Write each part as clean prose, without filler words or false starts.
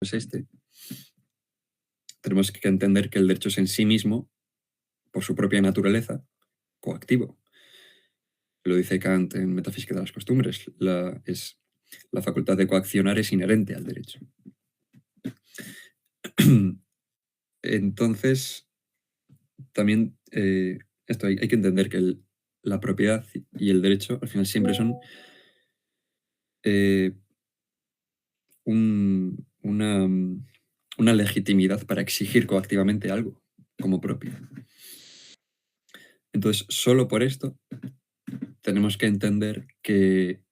es tenemos que entender que el derecho es en sí mismo, por su propia naturaleza, coactivo. Lo dice Kant en Metafísica de las Costumbres. La facultad de coaccionar es inherente al derecho. Entonces, también esto hay que entender que la propiedad y el derecho al final siempre son una legitimidad para exigir coactivamente algo como propio. Entonces, solo por esto tenemos que entender que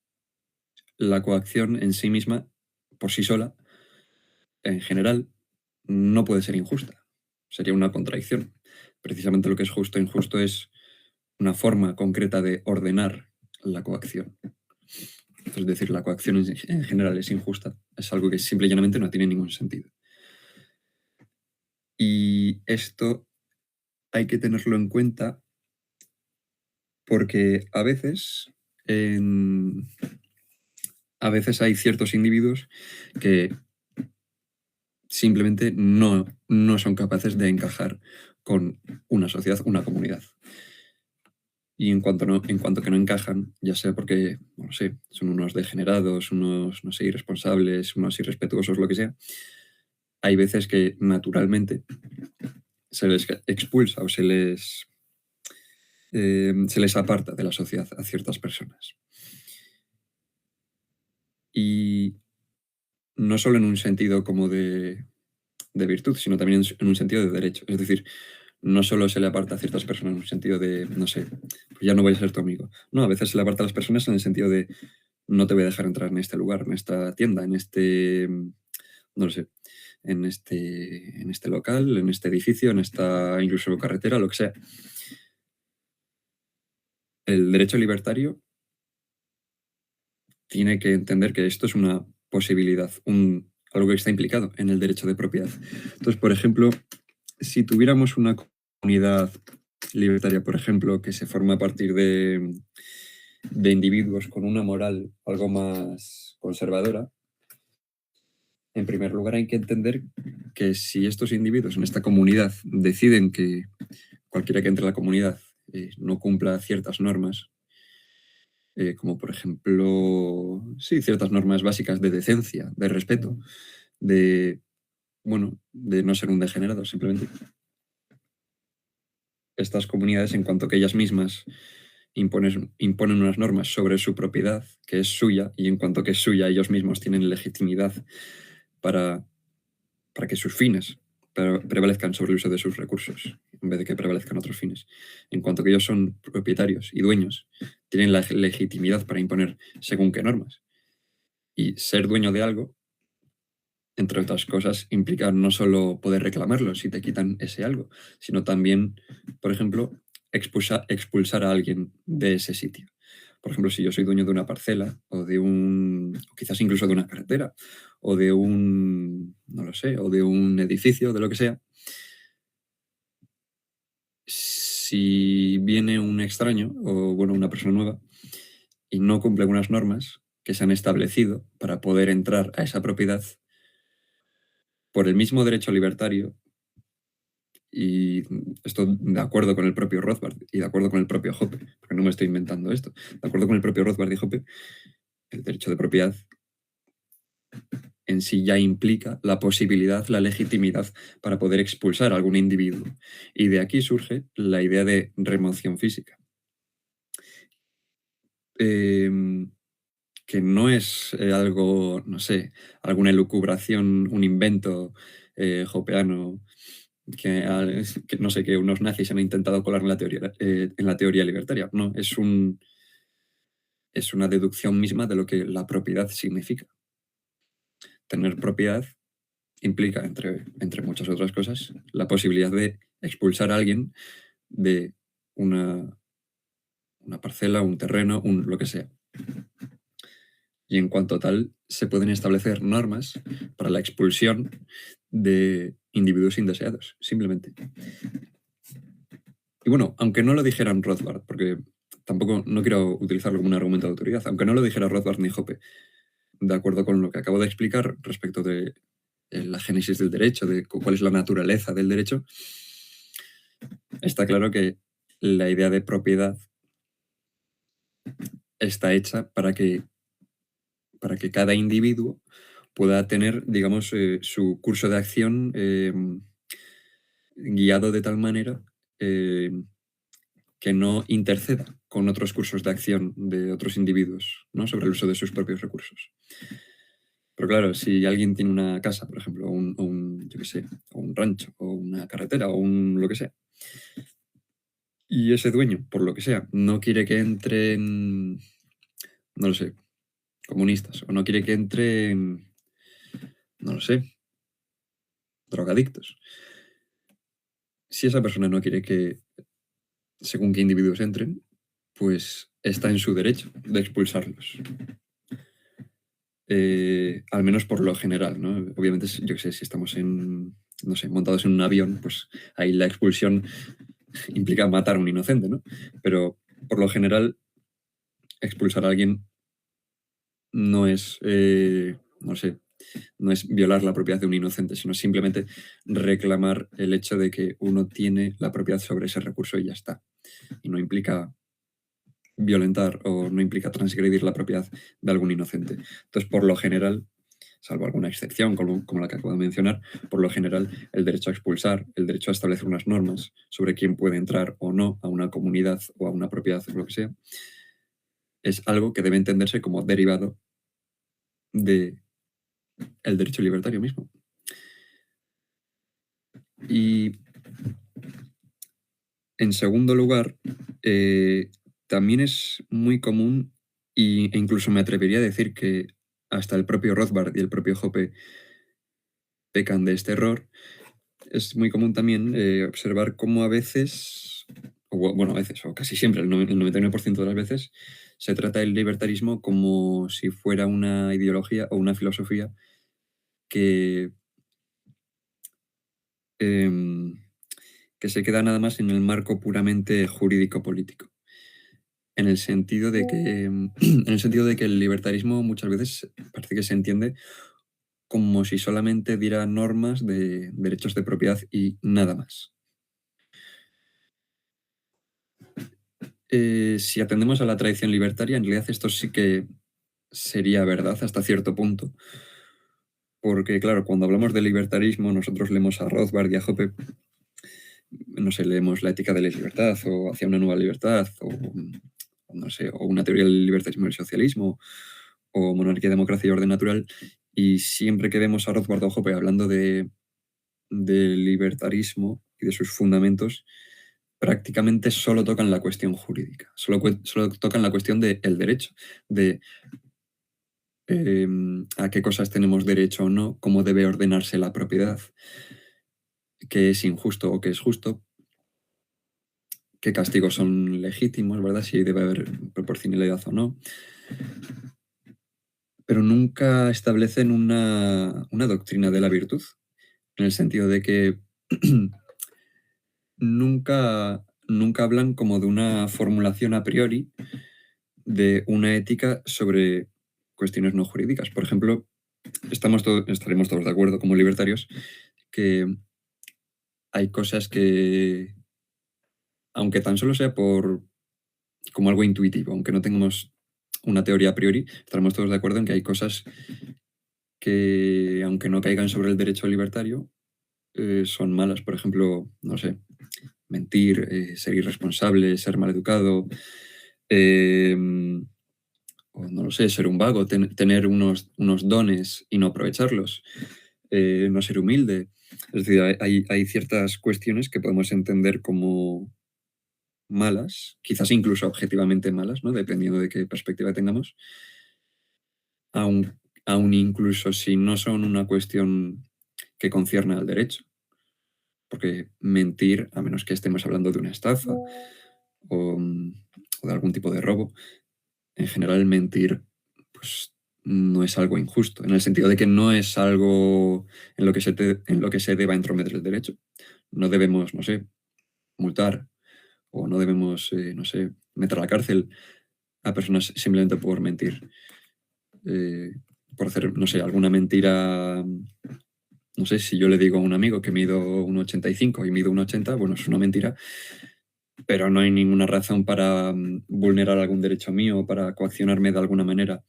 la coacción en sí misma, por sí sola, en general, no puede ser injusta. Sería una contradicción. Precisamente lo que es justo e injusto es una forma concreta de ordenar la coacción. Es decir, la coacción en general es injusta. Es algo que simple y llanamente no tiene ningún sentido. Y esto hay que tenerlo en cuenta porque a veces hay ciertos individuos que simplemente no son capaces de encajar con una sociedad, una comunidad. Y en cuanto que no encajan, ya sea porque, no sé, son unos degenerados, unos, no sé, irresponsables, unos irrespetuosos, lo que sea, hay veces que naturalmente se les expulsa o se les aparta de la sociedad a ciertas personas. Y no solo en un sentido como de virtud, sino también en un sentido de derecho. Es decir, no solo se le aparta a ciertas personas en un sentido de, no sé, pues ya no voy a ser tu amigo. No, a veces se le aparta a las personas en el sentido de no te voy a dejar entrar en este lugar, en esta tienda, en este, no lo sé, en este local, en este edificio, en esta incluso carretera, lo que sea. El derecho libertario tiene que entender que esto es una posibilidad, algo que está implicado en el derecho de propiedad. Entonces, por ejemplo, si tuviéramos una comunidad libertaria, por ejemplo, que se forma a partir de individuos con una moral algo más conservadora, en primer lugar hay que entender que si estos individuos en esta comunidad deciden que cualquiera que entre a la comunidad no cumpla ciertas normas, como por ejemplo, sí, ciertas normas básicas de decencia, de respeto, de no ser un degenerado, simplemente. Estas comunidades, en cuanto que ellas mismas imponen unas normas sobre su propiedad, que es suya, y en cuanto que es suya, ellos mismos tienen legitimidad para que sus fines prevalezcan sobre el uso de sus recursos, en vez de que prevalezcan otros fines. En cuanto que ellos son propietarios y dueños, tienen la legitimidad para imponer según qué normas. Y ser dueño de algo, entre otras cosas, implica no solo poder reclamarlo si te quitan ese algo, sino también, por ejemplo, expulsar a alguien de ese sitio. Por ejemplo, si yo soy dueño de una parcela o quizás incluso de una carretera o de no lo sé, o de un edificio, de lo que sea, si viene un extraño o, una persona nueva y no cumple unas normas que se han establecido para poder entrar a esa propiedad, por el mismo derecho libertario, y esto de acuerdo con el propio Rothbard y de acuerdo con el propio Hoppe, porque no me estoy inventando esto, de acuerdo con el propio Rothbard y Hoppe, el derecho de propiedad en sí ya implica la posibilidad, la legitimidad para poder expulsar a algún individuo. Y de aquí surge la idea de remoción física. Que no es algo, no sé, alguna elucubración, un invento hoppeano que no sé, que unos nazis han intentado colar en la teoría libertaria. No, es una deducción misma de lo que la propiedad significa. Tener propiedad implica, entre muchas otras cosas, la posibilidad de expulsar a alguien de una parcela, un terreno, lo que sea. Y en cuanto a tal, se pueden establecer normas para la expulsión de individuos indeseados, simplemente. Y bueno, aunque no lo dijeran Rothbard, porque tampoco no quiero utilizarlo como un argumento de autoridad, aunque no lo dijera Rothbard ni Hoppe, de acuerdo con lo que acabo de explicar respecto de la génesis del derecho, de cuál es la naturaleza del derecho, está claro que la idea de propiedad está hecha para que cada individuo pueda tener, digamos, su curso de acción guiado de tal manera que no interceda con otros cursos de acción de otros individuos, ¿no?, sobre el uso de sus propios recursos. Pero claro, si alguien tiene una casa, por ejemplo, yo qué sé, o un rancho, o una carretera, o lo que sea, y ese dueño, por lo que sea, no quiere que entren, no lo sé, comunistas, o no quiere que entren, no lo sé, drogadictos. Si esa persona no quiere que según qué individuos entren, pues está en su derecho de expulsarlos. Al menos por lo general, ¿no? Obviamente, yo qué sé, si estamos no sé, montados en un avión, pues ahí la expulsión implica matar a un inocente, ¿no? Pero por lo general, expulsar a alguien no es, no sé, no es violar la propiedad de un inocente, sino simplemente reclamar el hecho de que uno tiene la propiedad sobre ese recurso y ya está. Y no implica violentar o no implica transgredir la propiedad de algún inocente. Entonces, por lo general, salvo alguna excepción como la que acabo de mencionar, por lo general el derecho a expulsar, el derecho a establecer unas normas sobre quién puede entrar o no a una comunidad o a una propiedad o lo que sea, es algo que debe entenderse como derivado del derecho libertario mismo. Y en segundo lugar, también es muy común e incluso me atrevería a decir que hasta el propio Rothbard y el propio Hoppe pecan de este error. Es muy común también observar cómo a veces, bueno, a veces, o casi siempre, el 99% de las veces, se trata el libertarismo como si fuera una ideología o una filosofía que, em, que se queda nada más en el marco puramente jurídico-político. En el sentido de que, en el sentido de que el libertarismo muchas veces parece que se entiende como si solamente diera normas de derechos de propiedad y nada más. Si atendemos a la tradición libertaria, en realidad esto sí que sería verdad hasta cierto punto, porque claro, cuando hablamos de libertarismo, nosotros leemos a Rothbard y a Hoppe, no sé, leemos La ética de la libertad o Hacia una nueva libertad o no sé, o una teoría del libertarismo y el socialismo o monarquía, democracia y orden natural, y siempre que vemos a Rothbard o Hoppe hablando de libertarismo y de sus fundamentos, prácticamente solo tocan la cuestión jurídica, solo tocan la cuestión del derecho, de a qué cosas tenemos derecho o no, cómo debe ordenarse la propiedad, qué es injusto o qué es justo, qué castigos son legítimos, ¿verdad? Si debe haber proporcionalidad o no. Pero nunca establecen una doctrina de la virtud, en el sentido de que nunca hablan como de una formulación a priori de una ética sobre cuestiones no jurídicas. Por ejemplo, estaremos todos de acuerdo como libertarios que hay cosas que, aunque tan solo sea como algo intuitivo, aunque no tengamos una teoría a priori, estaremos todos de acuerdo en que hay cosas que, aunque no caigan sobre el derecho libertario, son malas. Por ejemplo, no sé, mentir, ser irresponsable, ser maleducado, o no lo sé, ser un vago, tener unos dones y no aprovecharlos, no ser humilde. Es decir, hay ciertas cuestiones que podemos entender como malas, quizás incluso objetivamente malas, ¿no?, dependiendo de qué perspectiva tengamos, aun incluso si no son una cuestión que concierne al derecho. Porque mentir, a menos que estemos hablando de una estafa o de algún tipo de robo, en general mentir pues, no es algo injusto, en el sentido de que no es algo en lo que se deba entrometer el derecho. No debemos, no sé, multar o no debemos, no sé, meter a la cárcel a personas simplemente por mentir. Por hacer, no sé, alguna mentira No sé, si yo le digo a un amigo que mido 1,85 y mido 1,80, bueno, es una mentira, pero no hay ninguna razón para vulnerar algún derecho mío, para coaccionarme de alguna manera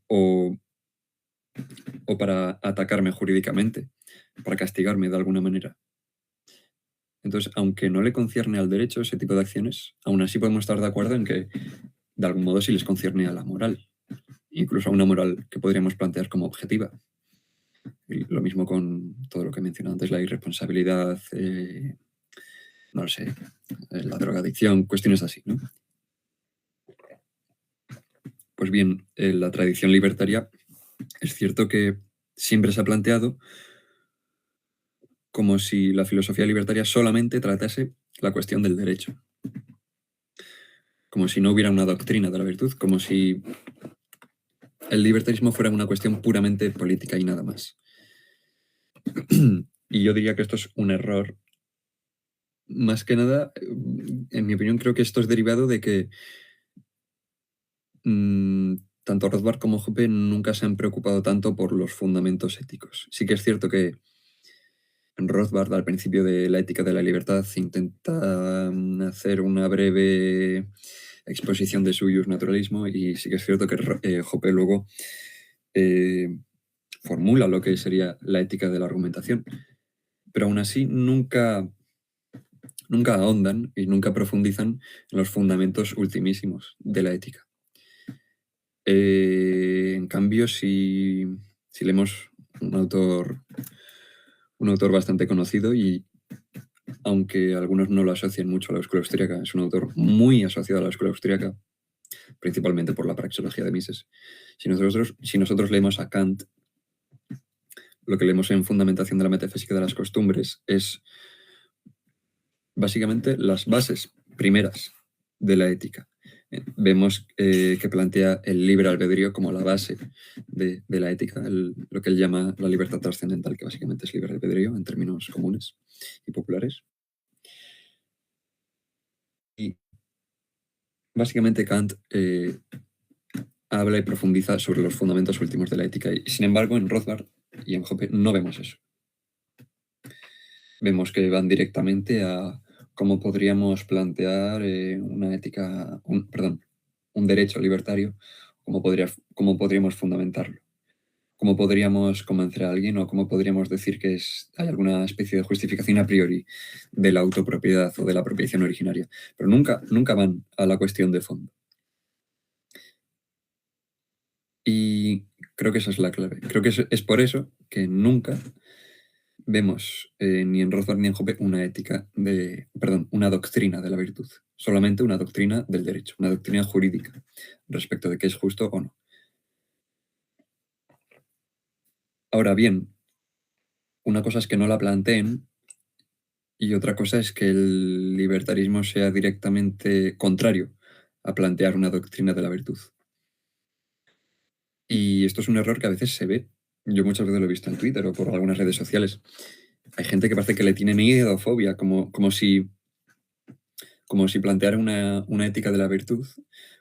o, o para atacarme jurídicamente, para castigarme de alguna manera. Entonces, aunque no le concierne al derecho ese tipo de acciones, aún así podemos estar de acuerdo en que de algún modo sí les concierne a la moral, incluso a una moral que podríamos plantear como objetiva. Y lo mismo con todo lo que he mencionado antes, la irresponsabilidad, no lo sé, la drogadicción, cuestiones así, ¿no? Pues bien, la tradición libertaria es cierto que siempre se ha planteado como si la filosofía libertaria solamente tratase la cuestión del derecho, como si no hubiera una doctrina de la virtud, como si el libertarismo fuera una cuestión puramente política y nada más. Y yo diría que esto es un error. Más que nada, en mi opinión, creo que esto es derivado de que tanto Rothbard como Hoppe nunca se han preocupado tanto por los fundamentos éticos. Sí que es cierto que Rothbard, al principio de La ética de la libertad, intenta hacer una breve exposición de su naturalismo, y sí que es cierto que Hoppe luego formula lo que sería la ética de la argumentación. Pero aún así nunca ahondan y nunca profundizan en los fundamentos ultimísimos de la ética. En cambio, si leemos un autor bastante conocido, y aunque algunos no lo asocian mucho a la escuela austríaca, es un autor muy asociado a la escuela austríaca, principalmente por la praxeología de Mises. Si nosotros leemos a Kant, lo que leemos en Fundamentación de la metafísica de las costumbres es básicamente las bases primeras de la ética. Vemos que plantea el libre albedrío como la base de la ética, lo que él llama la libertad trascendental, que básicamente es libre albedrío en términos comunes y populares. Y básicamente Kant habla y profundiza sobre los fundamentos últimos de la ética, y sin embargo en Rothbard y en Hoppe no vemos eso. Vemos que van directamente a cómo podríamos plantear una ética, un derecho libertario, cómo podríamos fundamentarlo, cómo podríamos convencer a alguien, o cómo podríamos decir que hay alguna especie de justificación a priori de la autopropiedad o de la apropiación originaria, pero nunca van a la cuestión de fondo. Y creo que esa es la clave. Creo que es por eso que nunca vemos ni en Rothbard ni en Hoppe una doctrina de la virtud, solamente una doctrina del derecho, una doctrina jurídica respecto de qué es justo o no. Ahora bien, una cosa es que no la planteen y otra cosa es que el libertarismo sea directamente contrario a plantear una doctrina de la virtud. Y esto es un error que a veces se ve. Yo muchas veces lo he visto en Twitter o por algunas redes sociales. Hay gente que parece que le tiene miedo o fobia, como si plantear una ética de la virtud,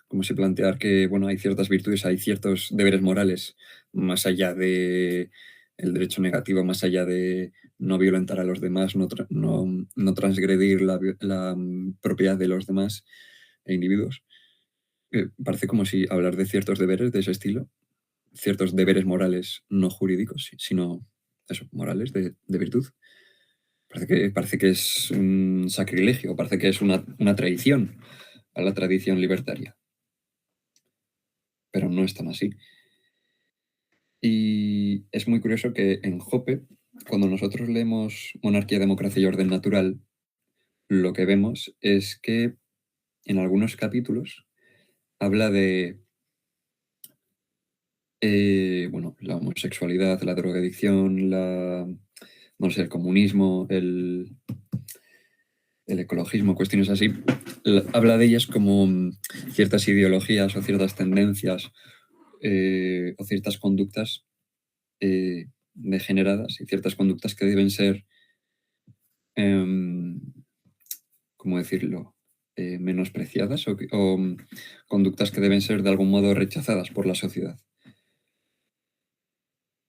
como si plantear que, bueno, hay ciertas virtudes, hay ciertos deberes morales, más allá de el derecho negativo, más allá de no violentar a los demás, no transgredir la propiedad de los demás e individuos. Parece como si hablar de ciertos deberes de ese estilo, ciertos deberes morales no jurídicos, sino eso, morales de virtud, parece que es un sacrilegio, parece que es una traición a la tradición libertaria. Pero no es tan así. Y es muy curioso que en Hoppe, cuando nosotros leemos Monarquía, Democracia y Orden Natural, lo que vemos es que en algunos capítulos habla de la homosexualidad, la drogadicción, no sé, el comunismo, el ecologismo, cuestiones así. Habla de ellas como ciertas ideologías o ciertas tendencias o ciertas conductas degeneradas, y ciertas conductas que deben ser, ¿cómo decirlo?, menospreciadas, o conductas que deben ser de algún modo rechazadas por la sociedad.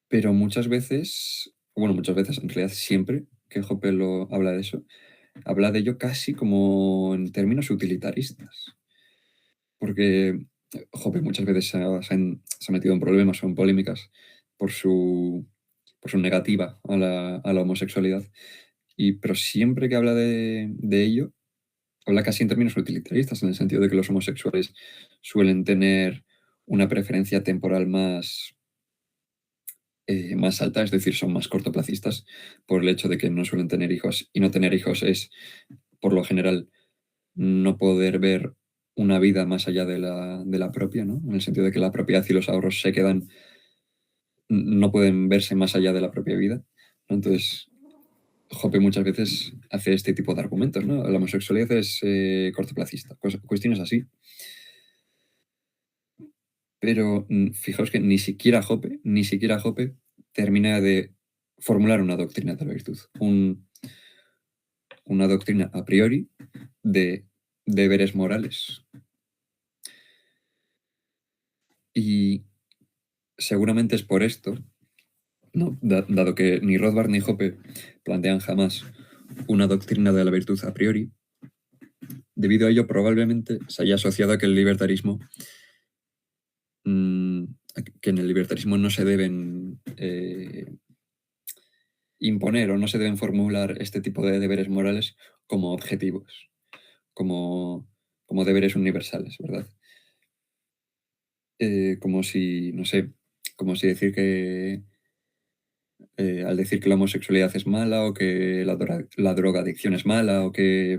Pero muchas veces bueno, muchas veces, en realidad siempre que Hoppe lo habla de eso, habla de ello casi como en términos utilitaristas. Porque Hoppe muchas veces se ha metido en problemas o en polémicas por su, por su negativa a la homosexualidad. Pero siempre que habla de ello, habla casi en términos utilitaristas, en el sentido de que los homosexuales suelen tener una preferencia temporal más alta, es decir, son más cortoplacistas por el hecho de que no suelen tener hijos. Y no tener hijos es, por lo general, no poder ver una vida más allá de la propia, ¿no? En el sentido de que la propiedad y los ahorros se quedan, no pueden verse más allá de la propia vida, ¿no? Entonces, Hoppe muchas veces hace este tipo de argumentos, ¿no? La homosexualidad es cortoplacista, cuestiones así. Pero fijaos que ni siquiera Hoppe termina de formular una doctrina de la virtud, una doctrina a priori de deberes morales. Y seguramente es por esto, ¿no? Dado que ni Rothbard ni Hoppe plantean jamás una doctrina de la virtud a priori, debido a ello probablemente se haya asociado a que el libertarismo, que en el libertarismo no se deben imponer o no se deben formular este tipo de deberes morales como objetivos, como, como deberes universales, ¿verdad? Como si, no sé, como si decir que al decir que la homosexualidad es mala o que la drogadicción es mala o que,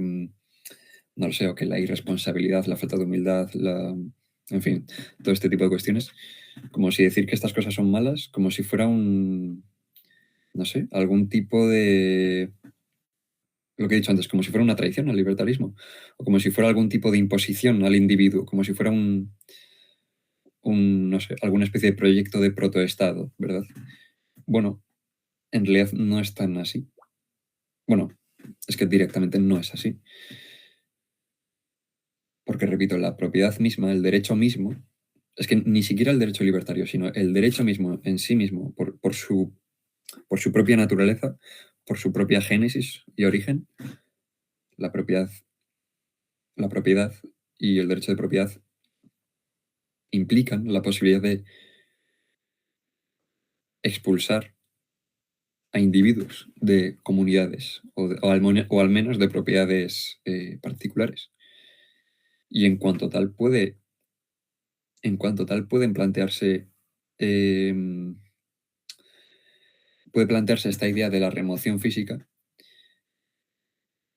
no lo sé, o que la irresponsabilidad, la falta de humildad, en fin, todo este tipo de cuestiones, como si decir que estas cosas son malas, como si fuera no sé, algún tipo de, lo que he dicho antes, como si fuera una traición al libertarismo, o como si fuera algún tipo de imposición al individuo, como si fuera no sé, alguna especie de proyecto de protoestado, ¿verdad? Bueno, en realidad no es tan así. Bueno, es que directamente no es así. Porque, repito, la propiedad misma, el derecho mismo, es que ni siquiera el derecho libertario, sino el derecho mismo en sí mismo, por su propia naturaleza, por su propia génesis y origen, la propiedad, la propiedad y el derecho de propiedad implican la posibilidad de expulsar a individuos de comunidades o al menos de propiedades particulares. Y en cuanto tal pueden plantearse, em, puede plantearse esta idea de la remoción física,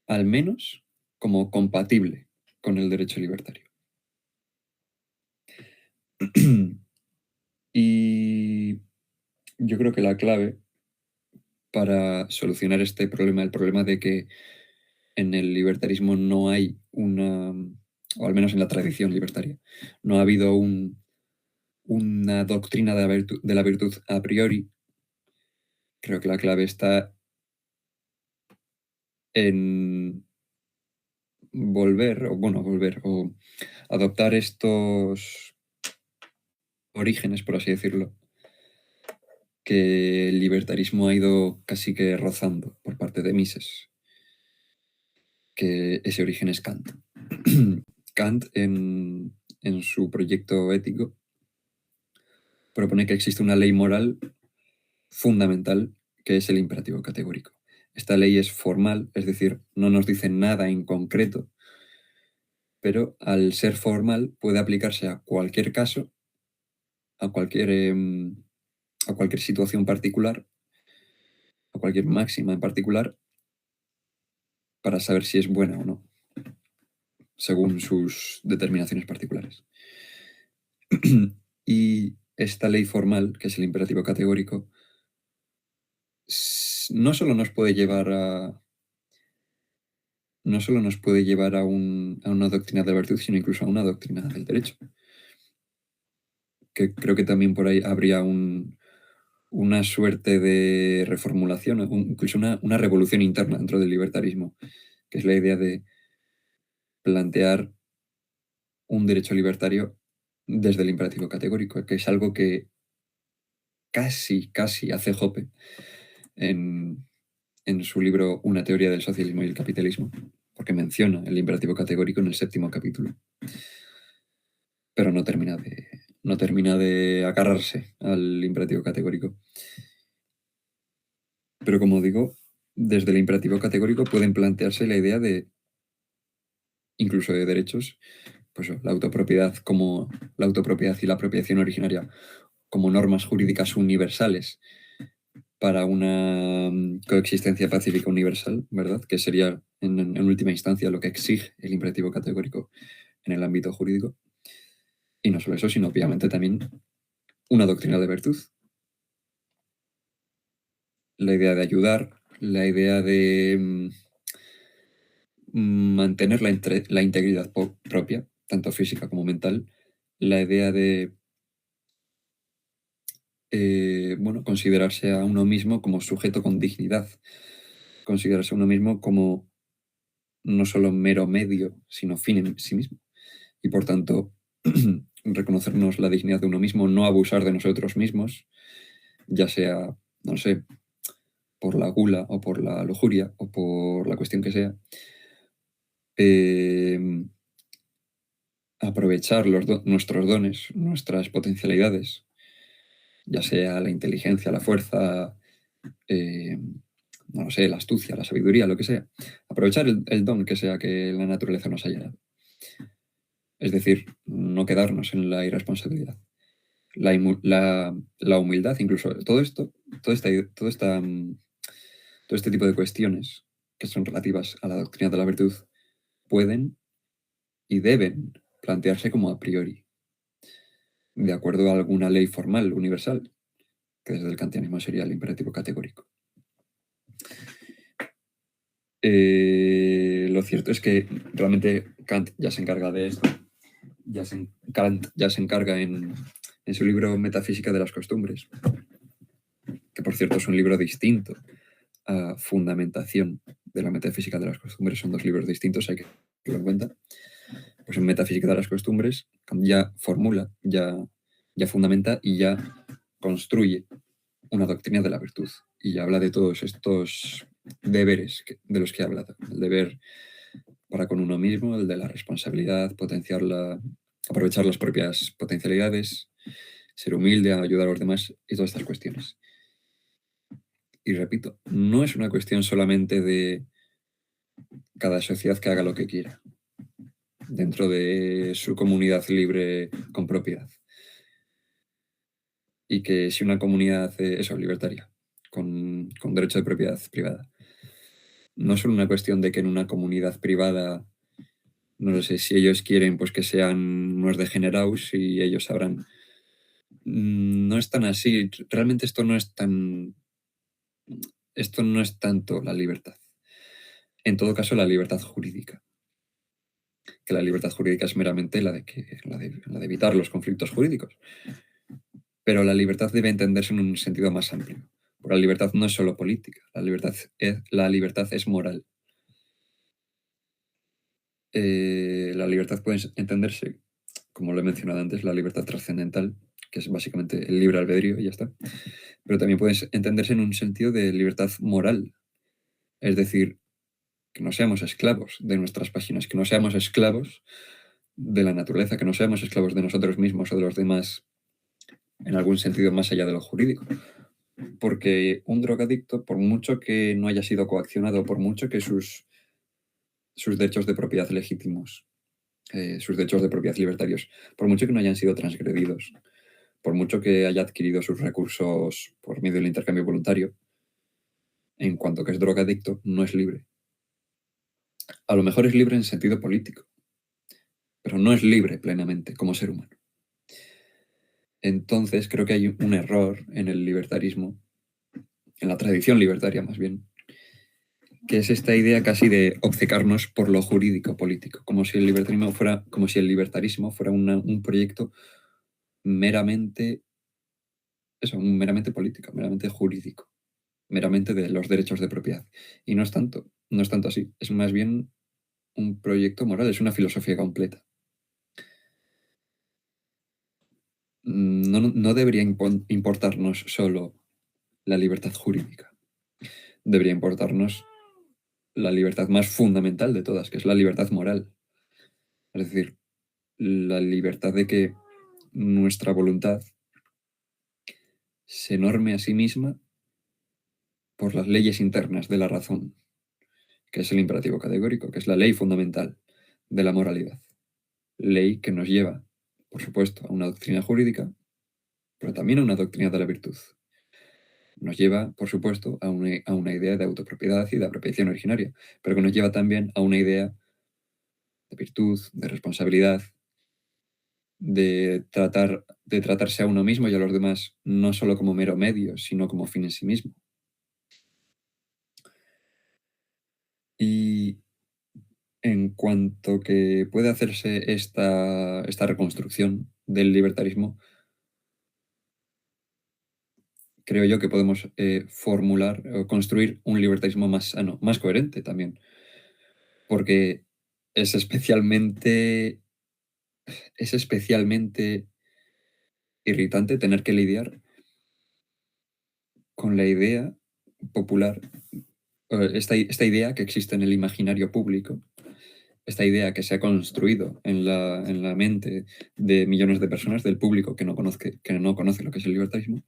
al menos como compatible con el derecho libertario. Y yo creo que la clave para solucionar este problema, el problema de que en el libertarismo no hay o al menos en la tradición libertaria, no ha habido una doctrina de la virtud a priori. Creo que la clave está en o adoptar estos orígenes, por así decirlo, que el libertarismo ha ido casi que rozando por parte de Mises, que ese origen es Kant. Kant, en su proyecto ético, propone que existe una ley moral fundamental, que es el imperativo categórico. Esta ley es formal, es decir, no nos dice nada en concreto, pero al ser formal puede aplicarse a cualquier caso, a cualquier, a cualquier situación particular, a cualquier máxima en particular, para saber si es buena o no, según sus determinaciones particulares. Y esta ley formal, que es el imperativo categórico, no solo nos puede llevar no solo nos puede llevar a una doctrina de la virtud, sino incluso a una doctrina del derecho. Que creo que también por ahí habría una suerte de reformulación, incluso una revolución interna dentro del libertarismo, que es la idea de plantear un derecho libertario desde el imperativo categórico, que es algo que casi hace Hoppe en su libro Una teoría del socialismo y el capitalismo, porque menciona el imperativo categórico en el 7.º capítulo, pero no termina de agarrarse al imperativo categórico. Pero como digo, desde el imperativo categórico pueden plantearse la idea de, incluso de derechos, pues la autopropiedad y la apropiación originaria como normas jurídicas universales para una coexistencia pacífica universal, ¿verdad? Que sería, en última instancia, lo que exige el imperativo categórico en el ámbito jurídico. Y no solo eso, sino obviamente también una doctrina de virtud. La idea de ayudar, la idea de mantener la integridad propia, tanto física como mental, la idea de considerarse a uno mismo como sujeto con dignidad, considerarse a uno mismo como no solo mero medio, sino fin en sí mismo. Y por tanto, reconocernos la dignidad de uno mismo, no abusar de nosotros mismos, ya sea, no sé, por la gula o por la lujuria o por la cuestión que sea. Aprovechar nuestros dones, nuestras potencialidades, ya sea la inteligencia, la fuerza, no lo sé, la astucia, la sabiduría, lo que sea. Aprovechar el don que sea que la naturaleza nos haya dado. Es decir, no quedarnos en la irresponsabilidad. La humildad, incluso, todo este tipo de cuestiones que son relativas a la doctrina de la virtud pueden y deben plantearse como a priori, de acuerdo a alguna ley formal universal, que desde el kantianismo sería el imperativo categórico. Lo cierto es que realmente Kant ya se encarga de esto. Kant ya se encarga en su libro Metafísica de las Costumbres, que por cierto es un libro distinto a Fundamentación de la Metafísica de las Costumbres. Son dos libros distintos, hay que tenerlo en cuenta. Pues en Metafísica de las Costumbres Kant ya formula, ya fundamenta y ya construye una doctrina de la virtud. Y ya habla de todos estos deberes de los que habla. El deber para con uno mismo, el de la responsabilidad, aprovechar las propias potencialidades, ser humilde, ayudar a los demás y todas estas cuestiones. Y repito, no es una cuestión solamente de cada sociedad que haga lo que quiera dentro de su comunidad libre con propiedad. Y que si una comunidad, libertaria, con derecho de propiedad privada, no es solo una cuestión de que en una comunidad privada, no lo sé, si ellos quieren, pues que sean unos degenerados y ellos sabrán. No es tan así. Realmente esto no es tanto la libertad. En todo caso, la libertad jurídica. Que la libertad jurídica es meramente la de evitar los conflictos jurídicos. Pero la libertad debe entenderse en un sentido más amplio. Porque la libertad no es solo política, la libertad es moral. La libertad puede entenderse, como lo he mencionado antes, la libertad trascendental, que es básicamente el libre albedrío y ya está. Pero también puede entenderse en un sentido de libertad moral. Es decir, que no seamos esclavos de nuestras pasiones, que no seamos esclavos de la naturaleza, que no seamos esclavos de nosotros mismos o de los demás en algún sentido más allá de lo jurídico. Porque un drogadicto, por mucho que no haya sido coaccionado, por mucho que sus derechos de propiedad legítimos, sus derechos de propiedad libertarios, por mucho que no hayan sido transgredidos, por mucho que haya adquirido sus recursos por medio del intercambio voluntario, en cuanto que es drogadicto, no es libre. A lo mejor es libre en sentido político, pero no es libre plenamente como ser humano. Entonces creo que hay un error en el libertarismo, en la tradición libertaria más bien, que es esta idea casi de obcecarnos por lo jurídico político, como si el libertarismo fuera un proyecto meramente político, meramente jurídico, meramente de los derechos de propiedad. Y no es tanto así, es más bien un proyecto moral, es una filosofía completa. No debería importarnos solo la libertad jurídica. debería importarnos la libertad más fundamental de todas, que es la libertad moral. Es decir, la libertad de que nuestra voluntad se norme a sí misma por las leyes internas de la razón, que es el imperativo categórico, que es la ley fundamental de la moralidad. Ley que nos lleva, por supuesto, a una doctrina jurídica, pero también a una doctrina de la virtud. Nos lleva, por supuesto, a una idea de autopropiedad y de apropiación originaria, pero que nos lleva también a una idea de virtud, de responsabilidad, de tratarse a uno mismo y a los demás no solo como mero medio, sino como fin en sí mismo. Y en cuanto que puede hacerse esta reconstrucción del libertarismo, creo yo que podemos formular o construir un libertarismo más sano, más coherente también, porque es especialmente, es especialmente irritante tener que lidiar con la idea popular, esta idea que existe en el imaginario público, esta idea que se ha construido en la mente de millones de personas, del público que no conoce lo que es el libertarismo,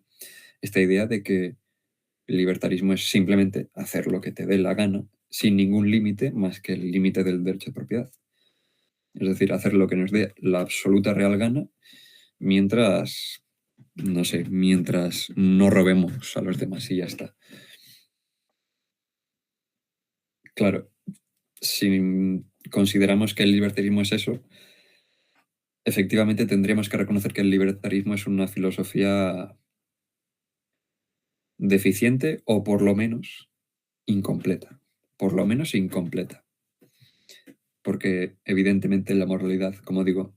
esta idea de que el libertarismo es simplemente hacer lo que te dé la gana, sin ningún límite más que el límite del derecho de propiedad. Es decir, hacer lo que nos dé la absoluta real gana mientras, no sé, mientras no robemos a los demás y ya está. Claro, si consideramos que el libertarismo es eso, efectivamente tendríamos que reconocer que el libertarismo es una filosofía deficiente o por lo menos incompleta. Por lo menos incompleta. Porque evidentemente la moralidad, como digo,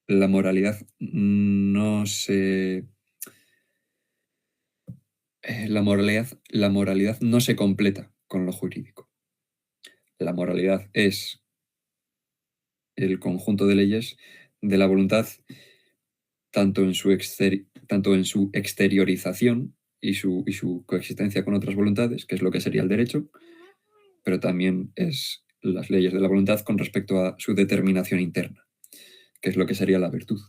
la moralidad no se... la moralidad no se completa con lo jurídico. La moralidad es el conjunto de leyes de la voluntad tanto en su exteriorización y su coexistencia con otras voluntades, que es lo que sería el derecho, pero también es las leyes de la voluntad con respecto a su determinación interna, que es lo que sería la virtud.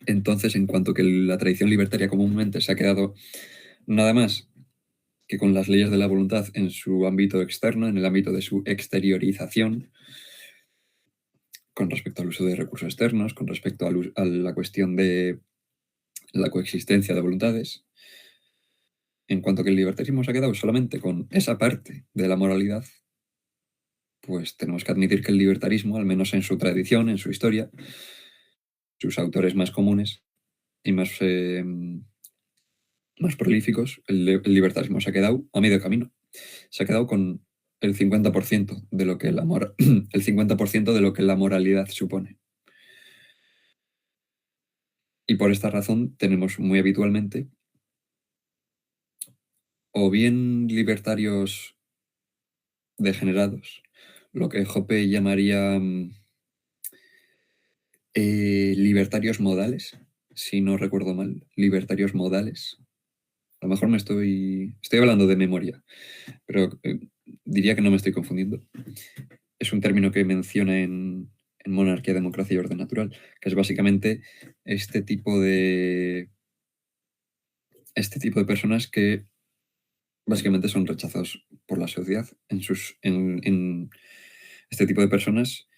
Entonces, en cuanto que la tradición libertaria comúnmente se ha quedado nada más que con las leyes de la voluntad en su ámbito externo, en el ámbito de su exteriorización, con respecto al uso de recursos externos, con respecto a la cuestión de la coexistencia de voluntades, en cuanto que el libertarismo se ha quedado solamente con esa parte de la moralidad, pues tenemos que admitir que el libertarismo, al menos en su tradición, en su historia, sus autores más comunes y más prolíficos, el libertarismo se ha quedado a medio camino. Se ha quedado con el 50% de lo que el 50% de lo que la moralidad supone. Y por esta razón tenemos muy habitualmente o bien libertarios degenerados, lo que Hoppe llamaría libertarios modales, si no recuerdo mal, libertarios modales. A lo mejor estoy hablando de memoria, pero diría que no me estoy confundiendo. Es un término que menciona en Monarquía, Democracia y Orden Natural, que es básicamente este tipo de personas que básicamente son rechazados por la sociedad. En este tipo de personas,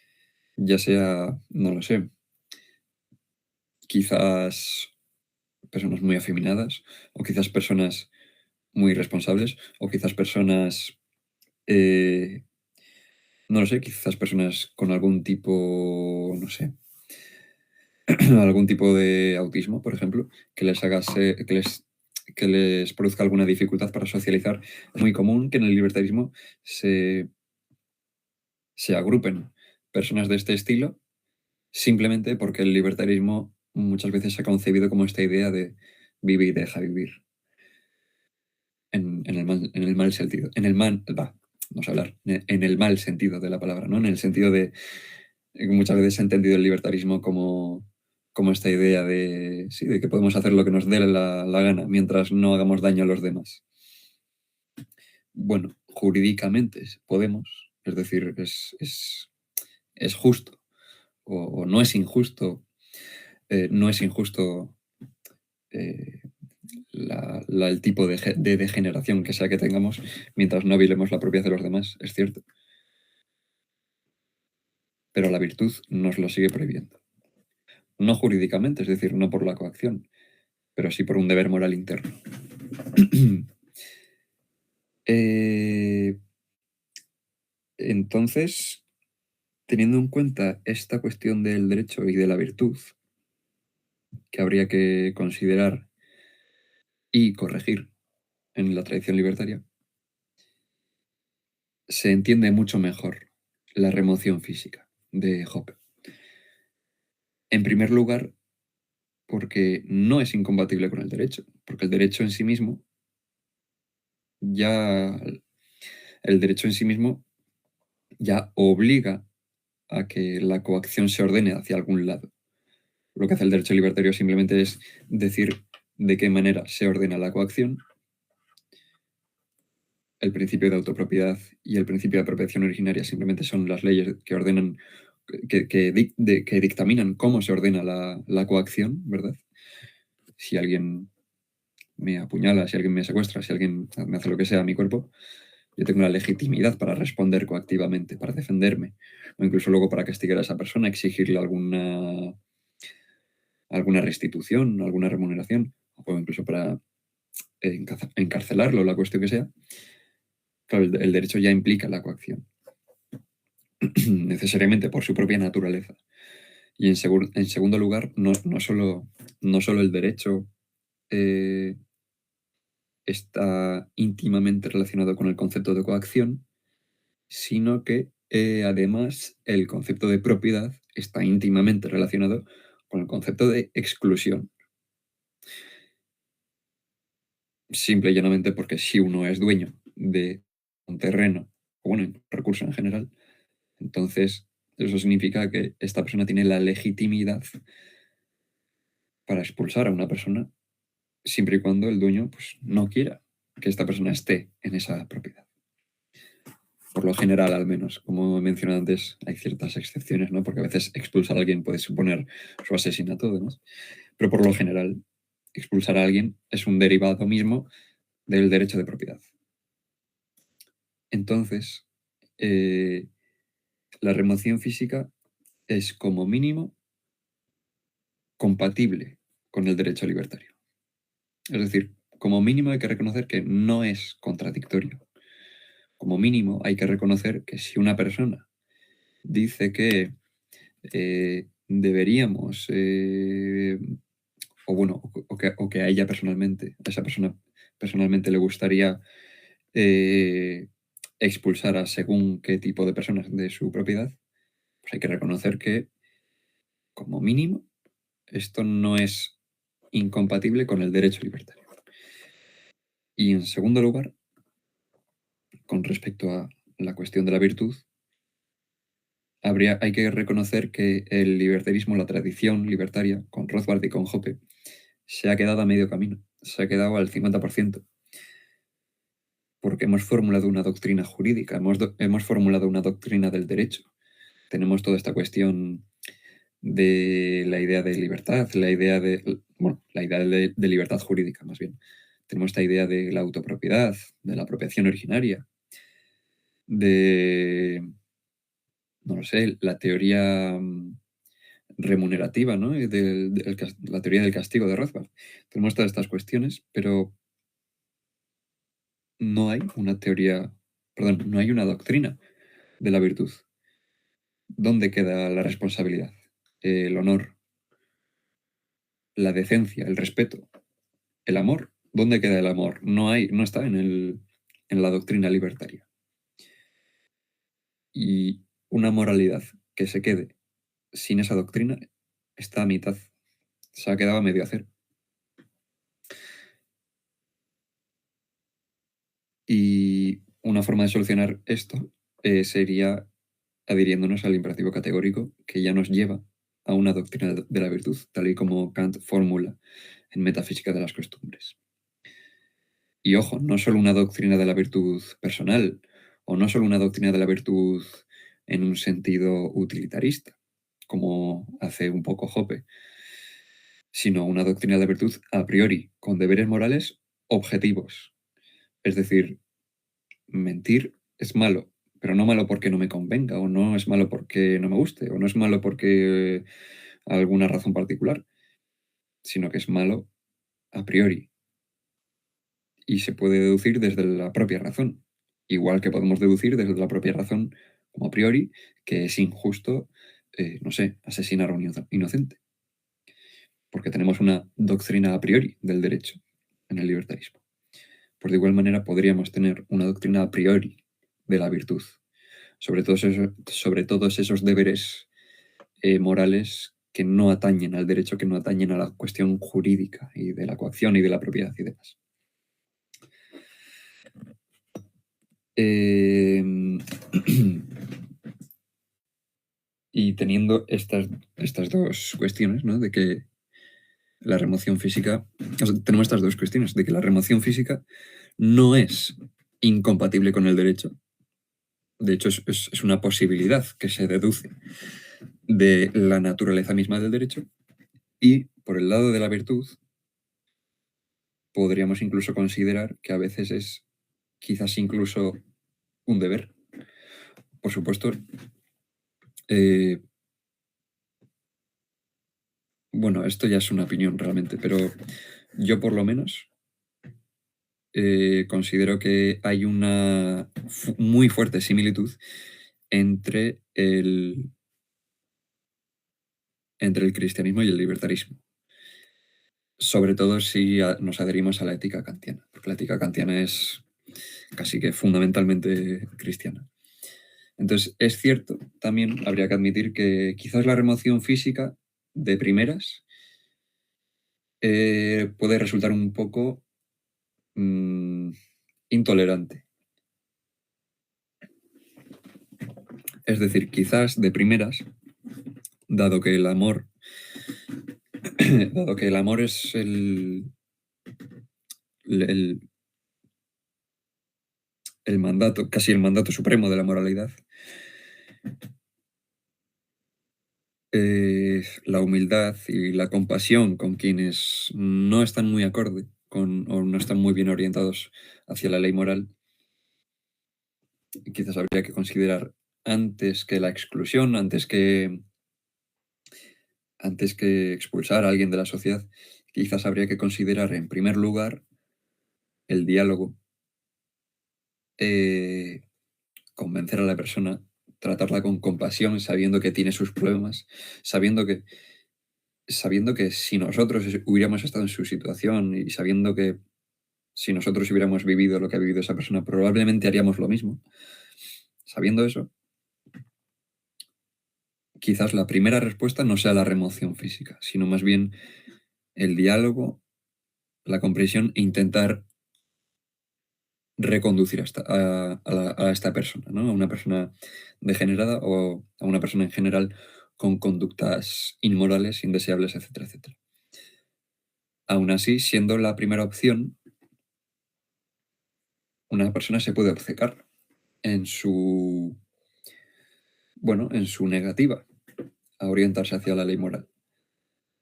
ya sea, no lo sé, quizás personas muy afeminadas, o quizás personas muy responsables, o quizás personas, no lo sé, quizás personas con algún tipo, no sé, algún tipo de autismo, por ejemplo, que les haga que les produzca alguna dificultad para socializar. Es muy común que en el libertarismo se agrupen personas de este estilo simplemente porque el libertarismo muchas veces se ha concebido como esta idea de vive y deja vivir. En el mal sentido. Vamos a hablar. En el mal sentido de la palabra, ¿no? En el sentido de que muchas veces se ha entendido el libertarismo como como esta idea de, sí, de que podemos hacer lo que nos dé la gana mientras no hagamos daño a los demás. Bueno, jurídicamente podemos, es decir, es justo o no es injusto, no es injusto eh, el tipo de degeneración que sea que tengamos mientras no violemos la propiedad de los demás, es cierto. Pero la virtud nos lo sigue prohibiendo. No jurídicamente, es decir, no por la coacción, pero sí por un deber moral interno. Entonces, teniendo en cuenta esta cuestión del derecho y de la virtud, que habría que considerar y corregir en la tradición libertaria, se entiende mucho mejor la remoción física de Hoppe. En primer lugar, porque no es incompatible con el derecho, porque el derecho en sí mismo ya obliga a que la coacción se ordene hacia algún lado. Lo que hace el derecho libertario simplemente es decir de qué manera se ordena la coacción. El principio de autopropiedad y el principio de apropiación originaria simplemente son las leyes que ordenan, que dictaminan cómo se ordena la coacción, ¿verdad? Si alguien me apuñala, si alguien me secuestra, si alguien me hace lo que sea a mi cuerpo, yo tengo la legitimidad para responder coactivamente, para defenderme, o incluso luego para castigar a esa persona, exigirle alguna restitución, alguna remuneración, o incluso para encarcelarlo, la cuestión que sea. Claro, el derecho ya implica la coacción, necesariamente por su propia naturaleza. Y en segundo lugar, no solo el derecho está íntimamente relacionado con el concepto de coacción, sino que además el concepto de propiedad está íntimamente relacionado con el concepto de exclusión. Simple y llanamente porque si uno es dueño de un terreno, o bueno, un recurso en general, entonces eso significa que esta persona tiene la legitimidad para expulsar a una persona siempre y cuando el dueño pues, no quiera que esta persona esté en esa propiedad. Por lo general, al menos. Como he mencionado antes, hay ciertas excepciones, ¿no? Porque a veces expulsar a alguien puede suponer su asesinato, además. Pero por lo general, expulsar a alguien es un derivado mismo del derecho de propiedad. Entonces, la remoción física es como mínimo compatible con el derecho libertario. Es decir, como mínimo hay que reconocer que no es contradictorio. Como mínimo hay que reconocer que si una persona dice que deberíamos, o que a ella personalmente, a esa persona personalmente le gustaría expulsar a según qué tipo de personas de su propiedad, pues hay que reconocer que, como mínimo, esto no es incompatible con el derecho libertario. Y en segundo lugar, con respecto a la cuestión de la virtud, hay que reconocer que el libertarismo, la tradición libertaria, con Rothbard y con Hoppe, se ha quedado a medio camino, se ha quedado al 50%, porque hemos formulado una doctrina jurídica, hemos formulado una doctrina del derecho. Tenemos toda esta cuestión de la idea de libertad, la idea de libertad jurídica, más bien. Tenemos esta idea de la autopropiedad, de la apropiación originaria, de, no lo sé, la teoría remunerativa, ¿no? La teoría del castigo de Rothbard. Tenemos todas estas cuestiones, pero no hay una teoría, perdón, no hay una doctrina de la virtud. ¿Dónde queda la responsabilidad? El honor, la decencia, el respeto, el amor. ¿Dónde queda el amor? No está en la doctrina libertaria. Y una moralidad que se quede sin esa doctrina está a mitad. Se ha quedado a medio hacer. Y una forma de solucionar esto sería adhiriéndonos al imperativo categórico que ya nos lleva a una doctrina de la virtud, tal y como Kant formula en Metafísica de las Costumbres. Y ojo, no solo una doctrina de la virtud personal, o no solo una doctrina de la virtud en un sentido utilitarista, como hace un poco Hoppe, sino una doctrina de la virtud a priori, con deberes morales objetivos. Es decir, mentir es malo, pero no malo porque no me convenga, o no es malo porque no me guste, o no es malo porque alguna razón particular, sino que es malo a priori. Y se puede deducir desde la propia razón, igual que podemos deducir desde la propia razón, como a priori, que es injusto, no sé, asesinar a un inocente. Porque tenemos una doctrina a priori del derecho en el libertarismo. Pues de igual manera podríamos tener una doctrina a priori de la virtud, sobre todos esos deberes morales que no atañen al derecho, que no atañen a la cuestión jurídica y de la coacción y de la propiedad y demás. Y teniendo estas dos cuestiones, ¿no? De que la remoción física, o sea, tenemos estas dos cuestiones, de que la remoción física no es incompatible con el derecho. De hecho, es una posibilidad que se deduce de la naturaleza misma del derecho. Y por el lado de la virtud, podríamos incluso considerar que a veces es quizás incluso un deber. Por supuesto, bueno, esto ya es una opinión realmente, pero yo por lo menos considero que hay una muy fuerte similitud entre el cristianismo y el libertarismo. Sobre todo si nos adherimos a la ética kantiana, porque la ética kantiana es casi que fundamentalmente cristiana. Entonces, es cierto, también habría que admitir que quizás la remoción física de primeras puede resultar un poco intolerante. Es decir, quizás de primeras, dado que el amor es el mandato, casi el mandato supremo de la moralidad, la humildad y la compasión con quienes no están muy acorde o no están muy bien orientados hacia la ley moral, quizás habría que considerar antes que la exclusión, antes que expulsar a alguien de la sociedad, quizás habría que considerar en primer lugar el diálogo, convencer a la persona, tratarla con compasión, sabiendo que tiene sus problemas, sabiendo que si nosotros hubiéramos estado en su situación y sabiendo que si nosotros hubiéramos vivido lo que ha vivido esa persona, probablemente haríamos lo mismo. Sabiendo eso, quizás la primera respuesta no sea la remoción física, sino más bien el diálogo, la comprensión e intentar reconducir a esta persona, ¿no? A una persona degenerada o a una persona en general con conductas inmorales, indeseables, etcétera, etcétera. Aún así, siendo la primera opción, una persona se puede obcecar en su negativa a orientarse hacia la ley moral.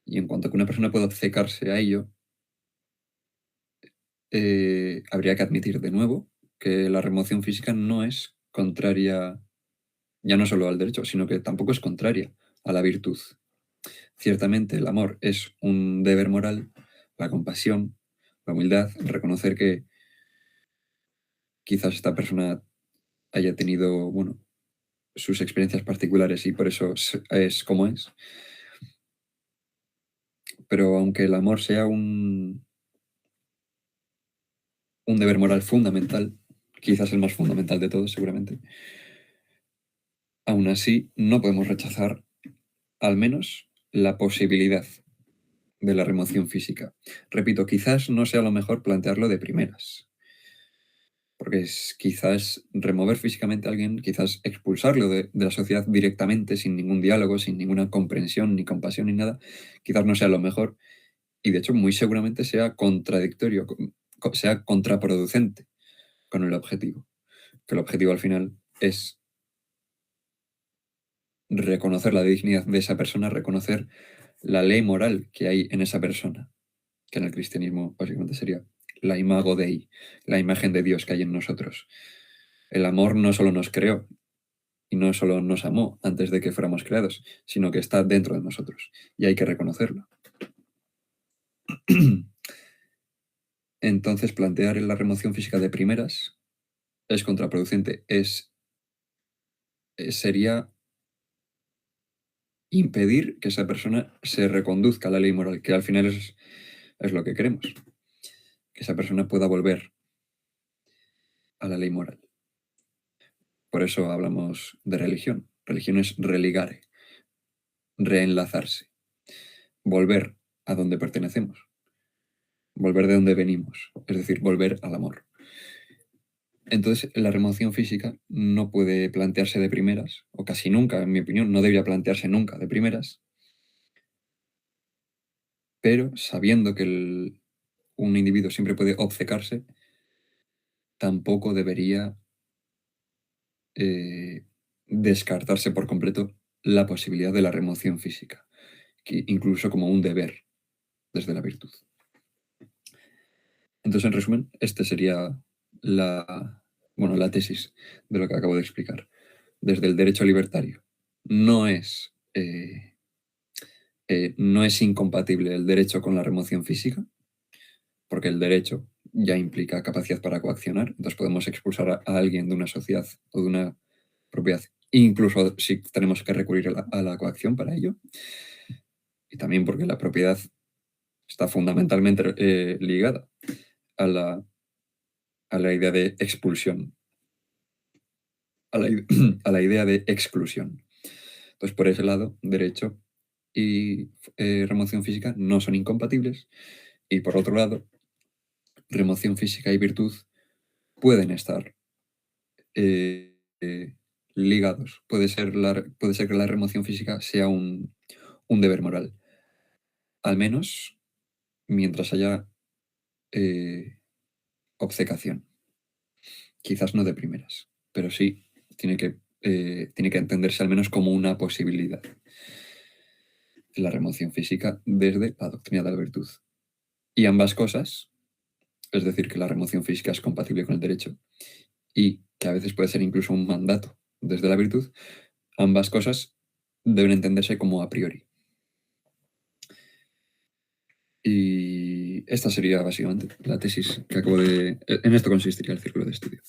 Y en cuanto que una persona pueda obcecarse a ello, habría que admitir de nuevo que la remoción física no es contraria, ya no solo al derecho, sino que tampoco es contraria a la virtud. Ciertamente el amor es un deber moral, la compasión, la humildad, reconocer que quizás esta persona haya tenido, sus experiencias particulares y por eso es como es. Pero aunque el amor sea un deber moral fundamental, quizás el más fundamental de todos seguramente, aún así no podemos rechazar al menos la posibilidad de la remoción física. Repito, quizás no sea lo mejor plantearlo de primeras, porque es quizás remover físicamente a alguien, quizás expulsarlo de la sociedad directamente, sin ningún diálogo, sin ninguna comprensión, ni compasión, ni nada, quizás no sea lo mejor, y de hecho muy seguramente sea contradictorio, sea contraproducente con el objetivo, que el objetivo al final es reconocer la dignidad de esa persona, reconocer la ley moral que hay en esa persona, que en el cristianismo básicamente sería la imago Dei, la imagen de Dios que hay en nosotros. El amor no solo nos creó y no solo nos amó antes de que fuéramos creados, sino que está dentro de nosotros y hay que reconocerlo. Entonces, plantear la remoción física de primeras es contraproducente, sería impedir que esa persona se reconduzca a la ley moral, que al final es lo que queremos, que esa persona pueda volver a la ley moral. Por eso hablamos de religión. Religión es religare, reenlazarse, volver a donde pertenecemos, volver de donde venimos, es decir, volver al amor. Entonces, la remoción física no puede plantearse de primeras, o casi nunca, en mi opinión, no debería plantearse nunca de primeras, pero sabiendo que un individuo siempre puede obcecarse, tampoco debería descartarse por completo la posibilidad de la remoción física, que incluso como un deber desde la virtud. Entonces, en resumen, este sería la tesis de lo que acabo de explicar. Desde el derecho libertario, no es, no es incompatible el derecho con la remoción física, porque el derecho ya implica capacidad para coaccionar, entonces podemos expulsar a alguien de una sociedad o de una propiedad, incluso si tenemos que recurrir a la coacción para ello, y también porque la propiedad está fundamentalmente ligada a la idea de expulsión, a la idea de exclusión. Entonces, por ese lado, derecho y remoción física no son incompatibles, y por otro lado, remoción física y virtud pueden estar ligados. Puede ser que la remoción física sea un deber moral, al menos mientras haya obcecación. Quizás no de primeras, pero sí tiene que entenderse al menos como una posibilidad la remoción física desde la doctrina de la virtud. Y ambas cosas, es decir, que la remoción física es compatible con el derecho y que a veces puede ser incluso un mandato desde la virtud, ambas cosas deben entenderse como a priori. Y esta sería básicamente la tesis que acabo de... En esto consistiría el círculo de estudio.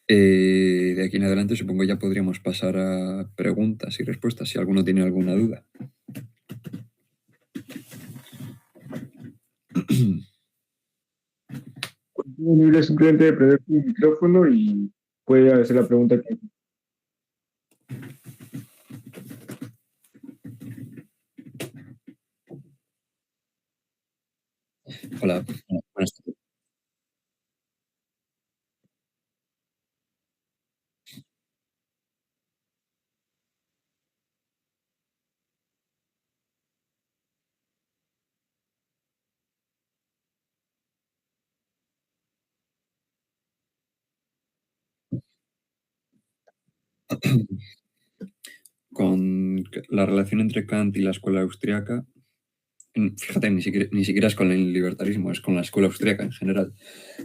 De aquí en adelante supongo ya podríamos pasar a preguntas y respuestas si alguno tiene alguna duda. Libre simplemente de prender tu micrófono y puede hacer la pregunta que... Hola, buenas tardes. Con la relación entre Kant y la escuela austriaca, fíjate, ni siquiera es con el libertarismo, es con la escuela austriaca en general.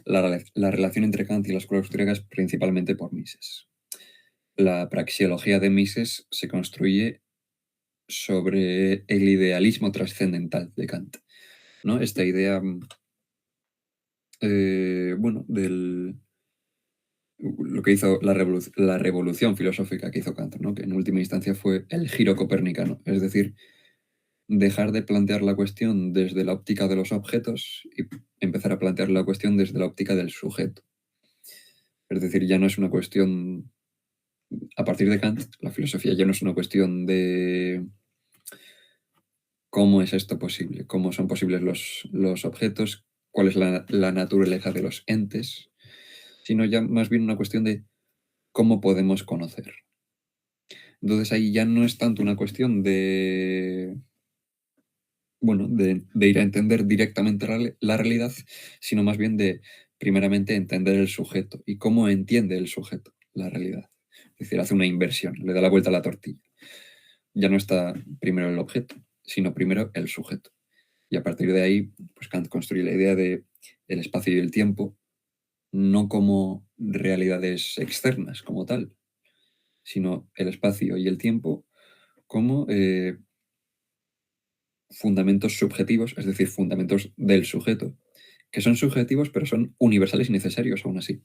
La relación entre Kant y la escuela austriaca es principalmente por Mises. La praxeología de Mises se construye sobre el idealismo trascendental de Kant, ¿no? Esta idea, lo que hizo la revolución filosófica que hizo Kant, ¿no? Que en última instancia fue el giro copernicano, es decir, dejar de plantear la cuestión desde la óptica de los objetos y empezar a plantear la cuestión desde la óptica del sujeto. Es decir, ya no es una cuestión, a partir de Kant, la filosofía ya no es una cuestión de cómo es esto posible, cómo son posibles los objetos, cuál es la naturaleza de los entes, sino ya más bien una cuestión de cómo podemos conocer. Entonces ahí ya no es tanto una cuestión de, bueno, de ir a entender directamente la realidad, sino más bien de, primeramente, entender el sujeto y cómo entiende el sujeto la realidad. Es decir, hace una inversión, le da la vuelta a la tortilla. Ya no está primero el objeto, sino primero el sujeto. Y a partir de ahí, pues Kant construye la idea de el espacio y el tiempo no como realidades externas como tal, sino el espacio y el tiempo como fundamentos subjetivos, es decir, fundamentos del sujeto, que son subjetivos pero son universales y necesarios aún así.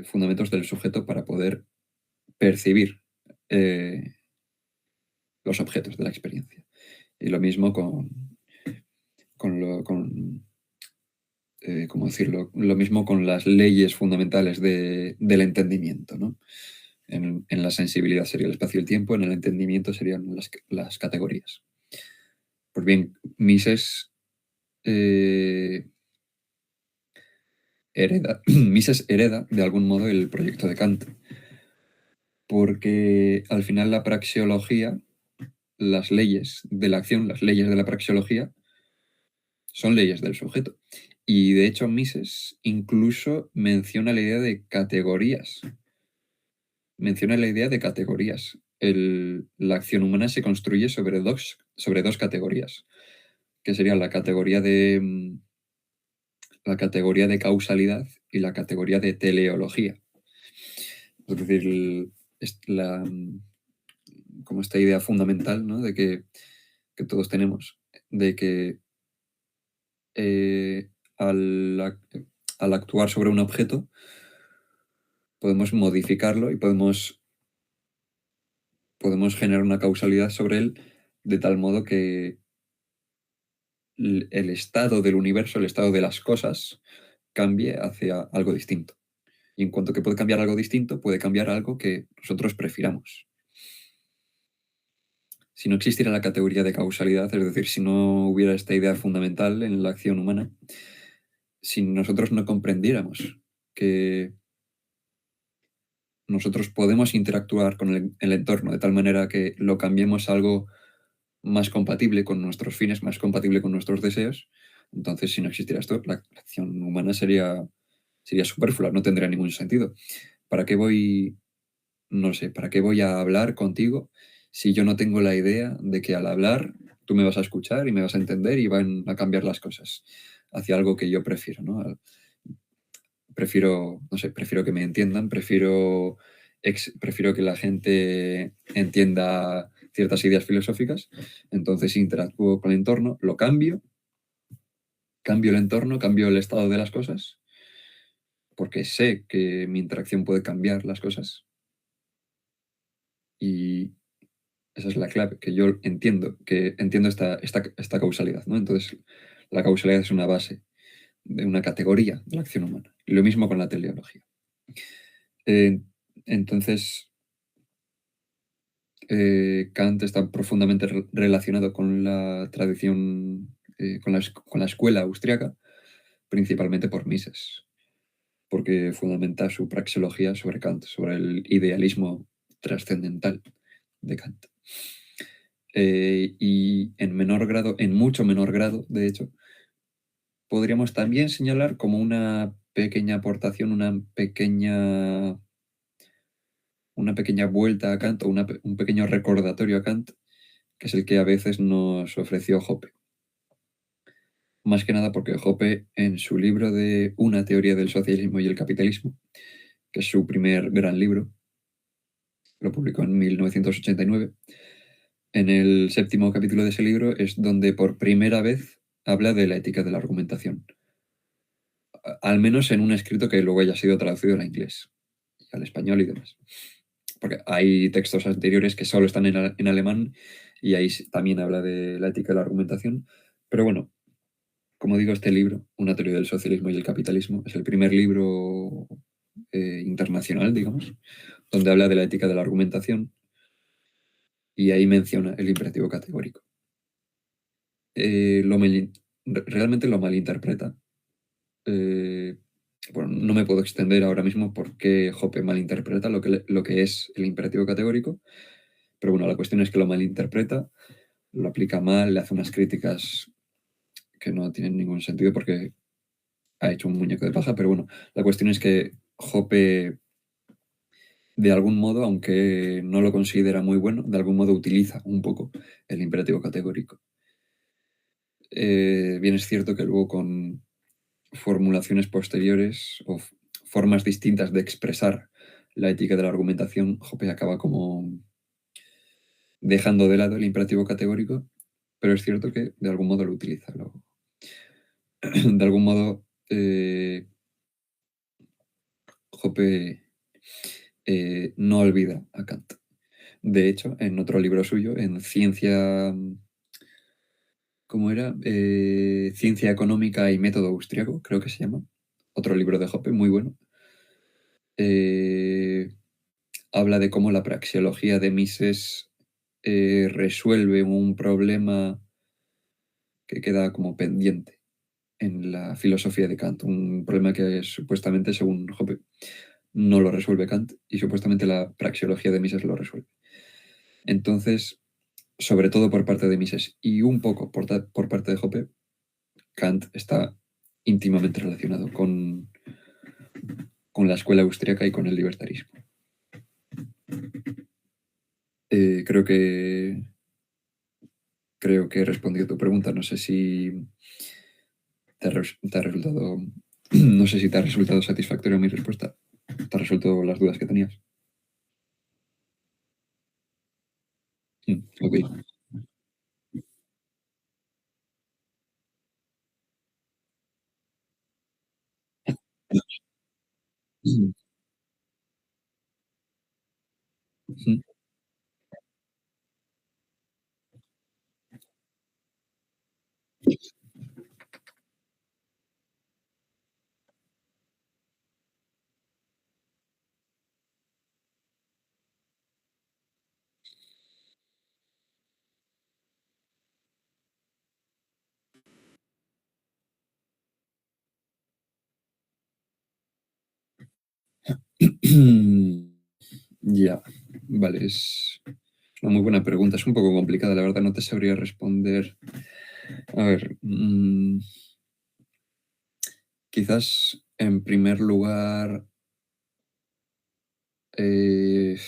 Fundamentos del sujeto para poder percibir los objetos de la experiencia. Y lo mismo ¿cómo decirlo? Lo mismo con las leyes fundamentales del entendimiento, ¿no? En la sensibilidad sería el espacio y el tiempo, en el entendimiento serían las categorías. Pues bien, Mises Mises hereda de algún modo el proyecto de Kant, porque al final la praxeología, las leyes de la acción, las leyes de la praxeología, son leyes del sujeto. Y de hecho Mises incluso menciona la idea de categorías. Menciona la idea de categorías. La acción humana se construye sobre dos categorías, que serían la categoría de causalidad y la categoría de teleología. Es decir, como esta idea fundamental, ¿no? de que todos tenemos, de que al actuar sobre un objeto podemos modificarlo y podemos generar una causalidad sobre él de tal modo que el estado del universo, el estado de las cosas, cambie hacia algo distinto. Y en cuanto que puede cambiar algo distinto, puede cambiar algo que nosotros prefiramos. Si no existiera la categoría de causalidad, es decir, si no hubiera esta idea fundamental en la acción humana, si nosotros no comprendiéramos que nosotros podemos interactuar con el entorno de tal manera que lo cambiemos a algo más compatible con nuestros fines, más compatible con nuestros deseos, entonces si no existiera esto, la acción humana sería superflua, no tendría ningún sentido. ¿Para qué voy, no sé, para qué voy a hablar contigo si yo no tengo la idea de que al hablar tú me vas a escuchar y me vas a entender y van a cambiar las cosas hacia algo que yo prefiero, ¿no? Prefiero, no sé, prefiero que me entiendan, prefiero que la gente entienda ciertas ideas filosóficas, entonces interactúo con el entorno, lo cambio el entorno, cambio el estado de las cosas, porque sé que mi interacción puede cambiar las cosas. Y esa es la clave, que yo entiendo esta causalidad, ¿no? Entonces, la causalidad es una base de una categoría de la acción humana. Y lo mismo con la teleología. Entonces, Kant está profundamente relacionado con la tradición, con la escuela austriaca, principalmente por Mises, porque fundamenta su praxeología sobre Kant, sobre el idealismo trascendental de Kant. Y en mucho menor grado, de hecho, podríamos también señalar como una pequeña aportación, una pequeña vuelta a Kant o un pequeño recordatorio a Kant, que es el que a veces nos ofreció Hoppe. Más que nada porque Hoppe, en su libro de Una teoría del socialismo y el capitalismo, que es su primer gran libro, lo publicó en 1989, en el 7º capítulo de ese libro es donde por primera vez habla de la ética de la argumentación. Al menos en un escrito que luego haya sido traducido al inglés, al español y demás. Porque hay textos anteriores que solo están en alemán y ahí también habla de la ética de la argumentación. Pero bueno, como digo, este libro, Una teoría del socialismo y el capitalismo, es el primer libro internacional, digamos, donde habla de la ética de la argumentación y ahí menciona el imperativo categórico. realmente lo malinterpreta. Bueno, no me puedo extender ahora mismo por qué Hoppe malinterpreta lo que es el imperativo categórico, pero bueno, la cuestión es que lo malinterpreta, lo aplica mal, le hace unas críticas que no tienen ningún sentido porque ha hecho un muñeco de paja, pero bueno, la cuestión es que Hoppe, de algún modo, aunque no lo considera muy bueno, de algún modo utiliza un poco el imperativo categórico. Bien es cierto que luego con formulaciones posteriores o formas distintas de expresar la ética de la argumentación, Hoppe acaba como dejando de lado el imperativo categórico, pero es cierto que de algún modo lo utiliza. De algún modo, Hoppe no olvida a Kant. De hecho, en otro libro suyo, en Ciencia, ¿cómo era? Ciencia económica y método austriaco, creo que se llama. Otro libro de Hoppe, muy bueno. Habla de cómo la praxeología de Mises resuelve un problema que queda como pendiente en la filosofía de Kant, un problema que supuestamente, según Hoppe, no lo resuelve Kant y supuestamente la praxeología de Mises lo resuelve. Entonces, sobre todo por parte de Mises y un poco por parte de Hoppe, Kant está íntimamente relacionado con la escuela austríaca y con el libertarismo. Creo que he respondido a tu pregunta. No sé si te ha resultado, no sé si te ha resultado satisfactoria mi respuesta. ¿Te ha resuelto las dudas que tenías? Ok. Ya, vale, es una muy buena pregunta. Es un poco complicada, la verdad, no te sabría responder. A ver, quizás en primer lugar, eh,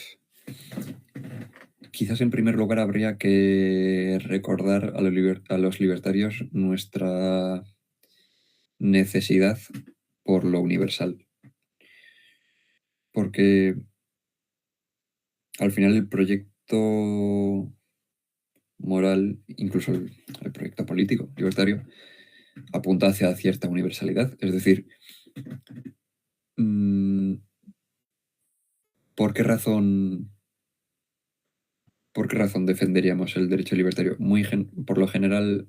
habría que recordar a los libertarios nuestra necesidad por lo universal. Porque al final el proyecto moral, incluso el proyecto político libertario, apunta hacia cierta universalidad. Es decir, mm, ¿por qué razón, defenderíamos el derecho libertario? Por lo general,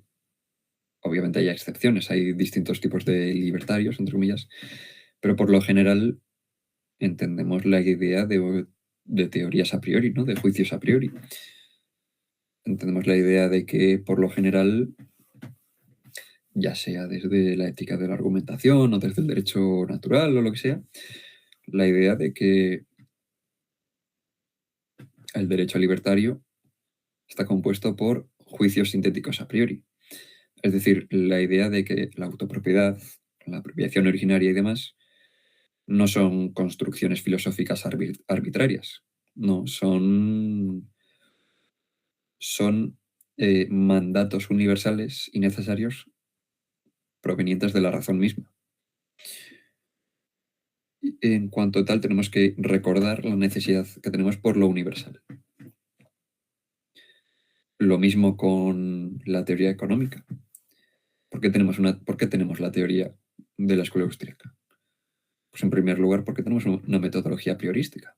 obviamente hay excepciones, hay distintos tipos de libertarios, entre comillas, pero por lo general entendemos la idea de teorías a priori, ¿no? De juicios a priori. Entendemos la idea de que, por lo general, ya sea desde la ética de la argumentación o desde el derecho natural o lo que sea, la idea de que el derecho libertario está compuesto por juicios sintéticos a priori. Es decir, la idea de que la autopropiedad, la apropiación originaria y demás no son construcciones filosóficas arbitrarias, no, son mandatos universales y necesarios provenientes de la razón misma. En cuanto a tal, tenemos que recordar la necesidad que tenemos por lo universal. Lo mismo con la teoría económica. ¿Por qué tenemos la teoría de la escuela austríaca? Pues en primer lugar, porque tenemos una metodología priorística.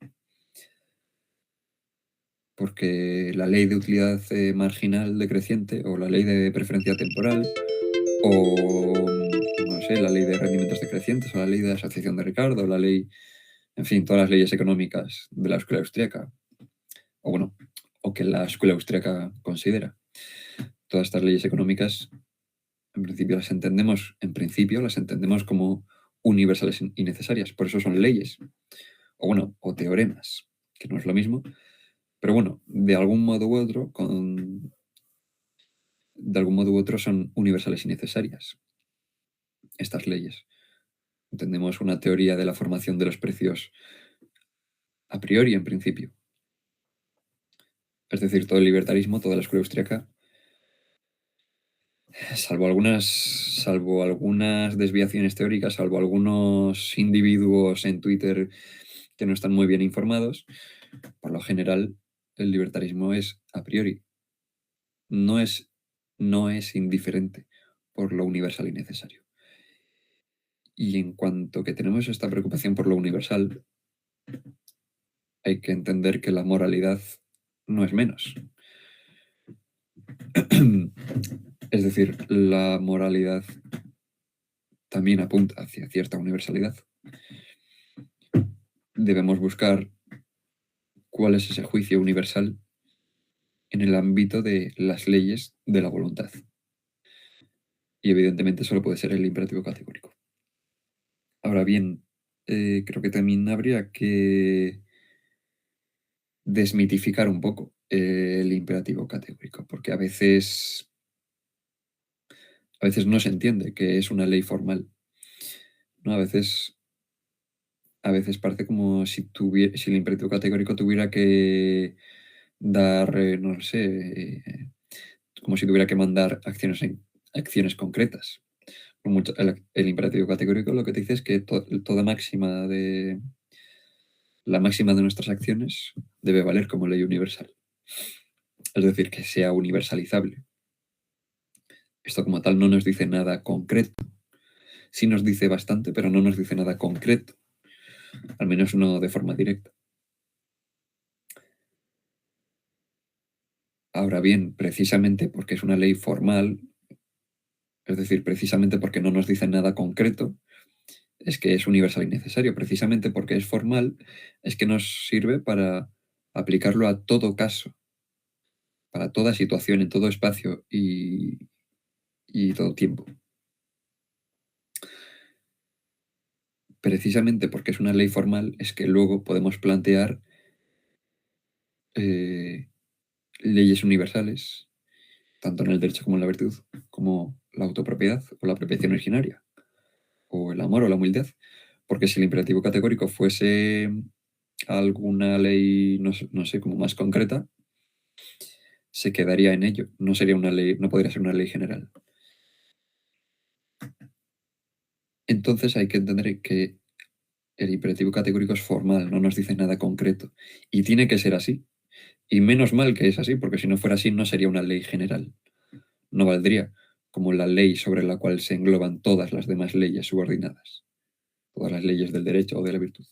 Porque la ley de utilidad marginal decreciente o la ley de preferencia temporal o, no sé, la ley de rendimientos decrecientes o la ley de asociación de Ricardo, la ley, en fin, todas las leyes económicas de la escuela austríaca, o bueno, o que la escuela austríaca considera. Todas estas leyes económicas En principio las entendemos como universales y necesarias. Por eso son leyes. O teoremas, que no es lo mismo. Pero bueno, de algún modo u otro son universales y necesarias estas leyes. Entendemos una teoría de la formación de los precios a priori, en principio. Es decir, todo el libertarismo, toda la escuela austríaca, salvo algunas desviaciones teóricas, salvo algunos individuos en Twitter que no están muy bien informados, por lo general el libertarismo es a priori. No es indiferente por lo universal y necesario. Y en cuanto que tenemos esta preocupación por lo universal, hay que entender que la moralidad no es menos. Es decir, la moralidad también apunta hacia cierta universalidad. Debemos buscar cuál es ese juicio universal en el ámbito de las leyes de la voluntad. Y evidentemente solo puede ser el imperativo categórico. Ahora bien, creo que también habría que desmitificar un poco el imperativo categórico, porque a veces no se entiende que es una ley formal, ¿no? A veces parece como si el imperativo categórico tuviera que dar, no sé, como si tuviera que mandar acciones concretas. El imperativo categórico lo que te dice es que la máxima de nuestras acciones debe valer como ley universal. Es decir, que sea universalizable. Esto como tal no nos dice nada concreto. Sí nos dice bastante, pero no nos dice nada concreto. Al menos no de forma directa. Ahora bien, precisamente porque es una ley formal, es decir, precisamente porque no nos dice nada concreto, es que es universal y necesario. Precisamente porque es formal, es que nos sirve para aplicarlo a todo caso, para toda situación, en todo espacio y todo tiempo. Precisamente porque es una ley formal, es que luego podemos plantear leyes universales, tanto en el derecho como en la virtud, como la autopropiedad o la apropiación originaria, o el amor o la humildad. Porque si el imperativo categórico fuese alguna ley, no sé, como más concreta, se quedaría en ello. No sería una ley, no podría ser una ley general. Entonces hay que entender que el imperativo categórico es formal, no nos dice nada concreto. Y tiene que ser así. Y menos mal que es así, porque si no fuera así no sería una ley general. No valdría como la ley sobre la cual se engloban todas las demás leyes subordinadas, todas las leyes del derecho o de la virtud.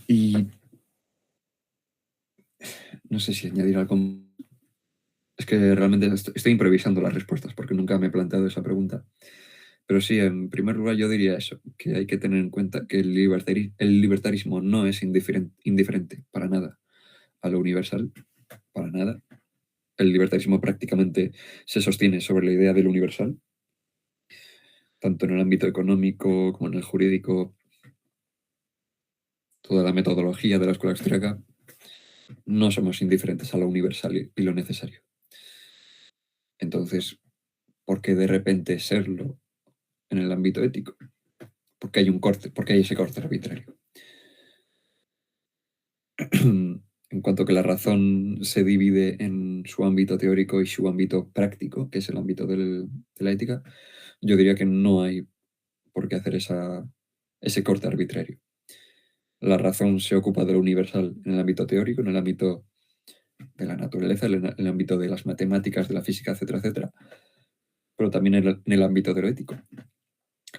Y no sé si añadir algo. Es que realmente estoy improvisando las respuestas porque nunca me he planteado esa pregunta. Pero sí, en primer lugar yo diría eso, que hay que tener en cuenta que el libertarismo no es indiferente para nada a lo universal, para nada. El libertarismo prácticamente se sostiene sobre la idea del universal, tanto en el ámbito económico como en el jurídico. Toda la metodología de la escuela austríaca, no somos indiferentes a lo universal y lo necesario. Entonces, ¿por qué de repente serlo en el ámbito ético? Porque hay un corte, porque hay ese corte arbitrario. En cuanto que la razón se divide en su ámbito teórico y su ámbito práctico, que es el ámbito de la ética, yo diría que no hay por qué hacer ese corte arbitrario. La razón se ocupa de lo universal en el ámbito teórico, en el ámbito de la naturaleza, en el ámbito de las matemáticas, de la física, etcétera, etcétera, pero también en el ámbito de lo ético,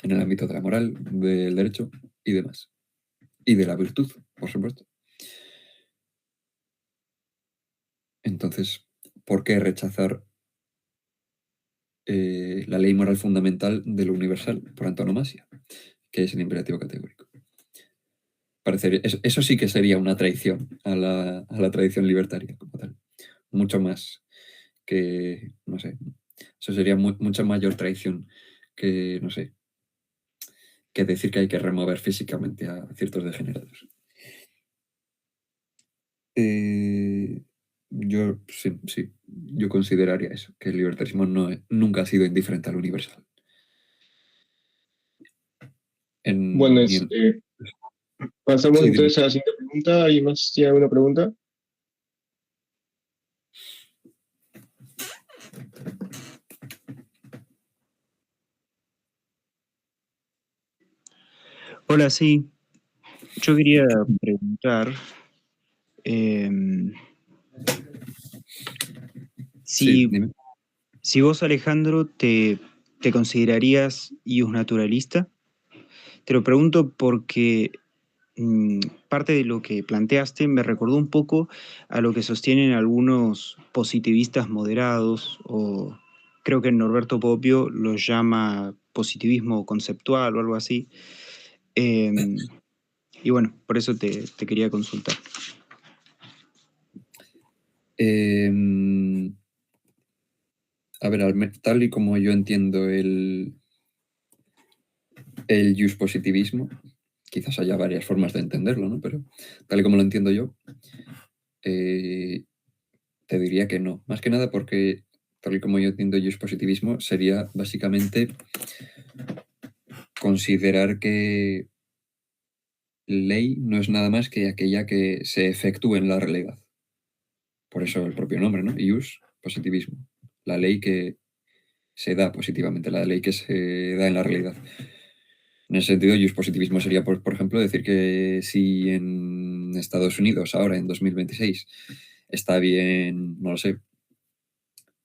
en el ámbito de la moral, del derecho y demás. Y de la virtud, por supuesto. Entonces, ¿por qué rechazar la ley moral fundamental de lo universal por antonomasia, que es el imperativo categórico? eso sí que sería una traición a la tradición libertaria como tal. Mucho más que, no sé, eso sería mucha mayor traición que, no sé, que decir que hay que remover físicamente a ciertos degenerados. Yo sí, yo consideraría eso, que el libertarismo nunca ha sido indiferente al universal. Bueno, Ni en- pasamos sí, dime. entonces a la siguiente pregunta. ¿Hay más? ¿Tiene alguna pregunta? Hola, sí. Yo quería preguntar em, Sí, si, dime. si vos, Alejandro, te considerarías ius naturalista. Te lo pregunto porque mm, parte de lo que planteaste me recordó un poco a lo que sostienen algunos positivistas moderados, o creo que Norberto Bobbio lo llama positivismo conceptual o algo así. Em, y bueno, por eso te quería consultar. Em, a ver, tal y como yo entiendo el positivismo, quizás haya varias formas de entenderlo, ¿no? Pero tal y como lo entiendo yo, eh, te diría que no. Más que nada porque, tal y como yo entiendo el positivismo, sería básicamente considerar que ley no es nada más que aquella que se efectúe en la realidad. Por eso el propio nombre, ¿no? Ius, positivismo. La ley que se da positivamente, la ley que se da en la realidad. En ese sentido, ius positivismo sería, por ejemplo, decir que si en Estados Unidos, ahora en 2026, está bien, no lo sé,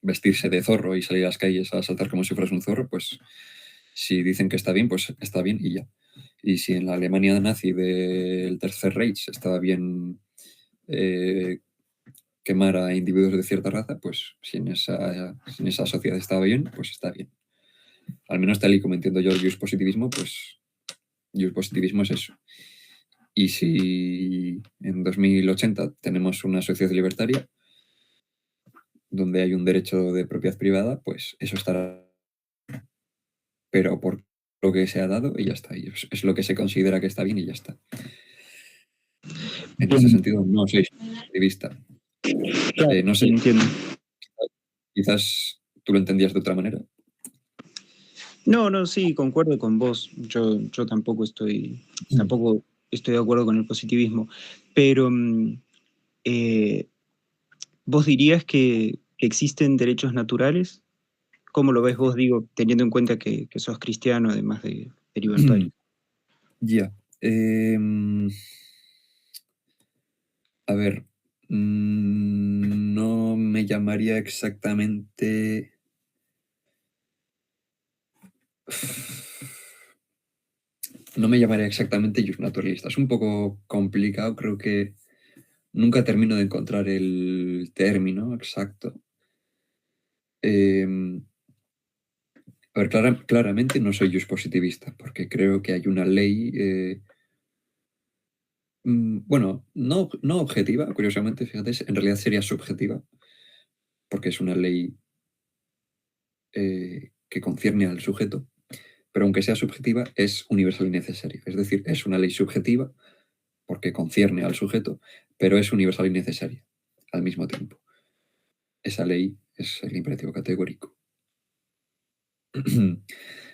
vestirse de zorro y salir a las calles a saltar como si fueras un zorro, pues si dicen que está bien, pues está bien y ya. Y si en la Alemania nazi del Tercer Reich estaba bien eh, quemar a individuos de cierta raza, pues si en esa sociedad estaba bien, pues está bien. Al menos tal y como entiendo yo el positivismo, pues el positivismo es eso. Y si en 2080 tenemos una sociedad libertaria donde hay un derecho de propiedad privada, pues eso estará, pero por lo que se ha dado y ya está. Y es lo que se considera que está bien y ya está. En ese Bien, sentido, no soy positivista. claro, No sí, sé, entiendo. quizás tú lo entendías de otra manera. No, no, sí, concuerdo con vos. Yo tampoco estoy de acuerdo con el positivismo. Pero eh, ¿vos dirías que existen derechos naturales? ¿Cómo lo ves vos, digo, teniendo en cuenta que sos cristiano, además de libertario? Ya. A ver, no me llamaría exactamente. No me llamaría exactamente naturalista. Es un poco complicado, creo que nunca termino de encontrar el término exacto. Em, a ver, claramente no soy positivista, porque creo que hay una ley, bueno, no objetiva, curiosamente, fíjate, en realidad sería subjetiva, porque es una ley que concierne al sujeto, pero aunque sea subjetiva, es universal y necesaria. Es decir, es una ley subjetiva porque concierne al sujeto, pero es universal y necesaria al mismo tiempo. Esa ley es el imperativo categórico.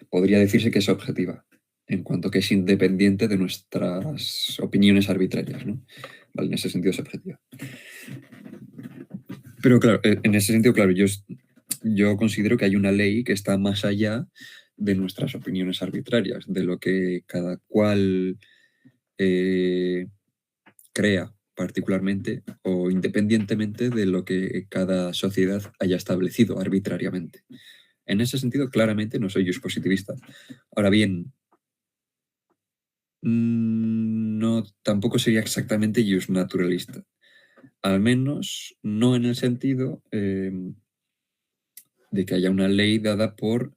Podría decirse que es objetiva, en cuanto que es independiente de nuestras opiniones arbitrarias, ¿no? Vale, en ese sentido es objetiva. Pero claro, en ese sentido, claro, yo considero que hay una ley que está más allá de nuestras opiniones arbitrarias, de lo que cada cual crea particularmente o independientemente de lo que cada sociedad haya establecido arbitrariamente. En ese sentido, claramente no soy positivista. Ahora bien, no, tampoco sería exactamente naturalista. Al menos no en el sentido de que haya una ley dada por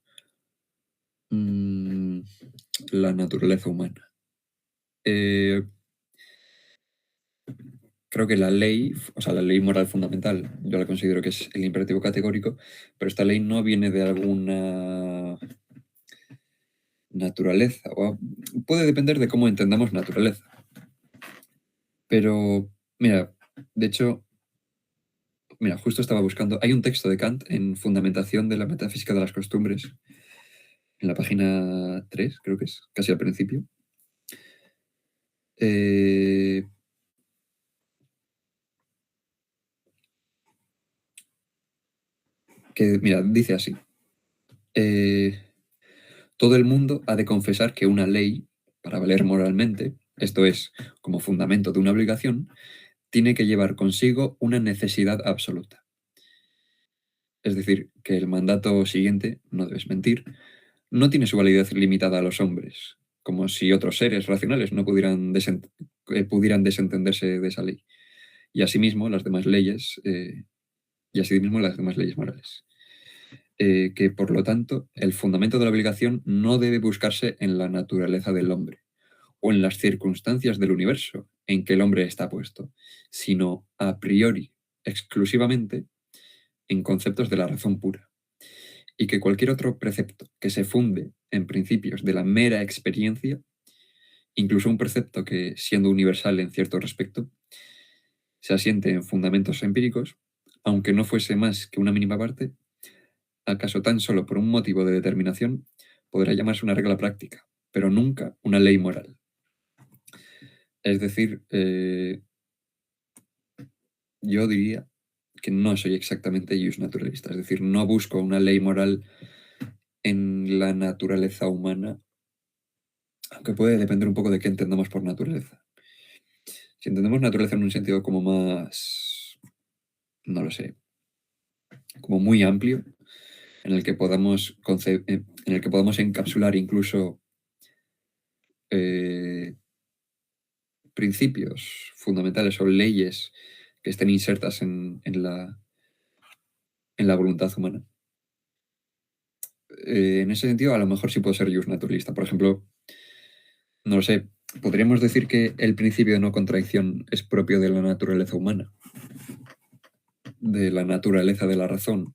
la naturaleza humana. creo que la ley, o sea, la ley moral fundamental, yo la considero que es el imperativo categórico, pero esta ley no viene de alguna naturaleza, o puede depender de cómo entendamos naturaleza. Pero, mira, de hecho, mira, justo estaba buscando, hay un texto de Kant en Fundamentación de la Metafísica de las Costumbres, en la página 3, creo que es, casi al principio. Que, mira, dice así. Todo el mundo ha de confesar que una ley, para valer moralmente, esto es, como fundamento de una obligación, tiene que llevar consigo una necesidad absoluta. Es decir, que el mandato siguiente, no debes mentir, no tiene su validez limitada a los hombres, como si otros seres racionales no pudieran desentenderse de esa ley. Y asimismo las demás leyes, morales. Que por lo tanto el fundamento de la obligación no debe buscarse en la naturaleza del hombre o en las circunstancias del universo en que el hombre está puesto, sino a priori, exclusivamente, en conceptos de la razón pura, y que cualquier otro precepto que se funde en principios de la mera experiencia, incluso un precepto que, siendo universal en cierto respecto, se asiente en fundamentos empíricos, aunque no fuese más que una mínima parte, acaso tan solo por un motivo de determinación, podrá llamarse una regla práctica, pero nunca una ley moral. Es decir, yo diría que no soy exactamente justnaturalista, es decir, no busco una ley moral en la naturaleza humana, aunque puede depender un poco de qué entendamos por naturaleza. Si entendemos naturaleza en un sentido como más, no lo sé, como muy amplio, en el que podamos encapsular incluso principios fundamentales o leyes que estén insertas en la voluntad humana. En ese sentido, a lo mejor sí puedo ser justnaturalista. Por ejemplo, no lo sé, podríamos decir que el principio de no contradicción es propio de la naturaleza humana, de la naturaleza de la razón.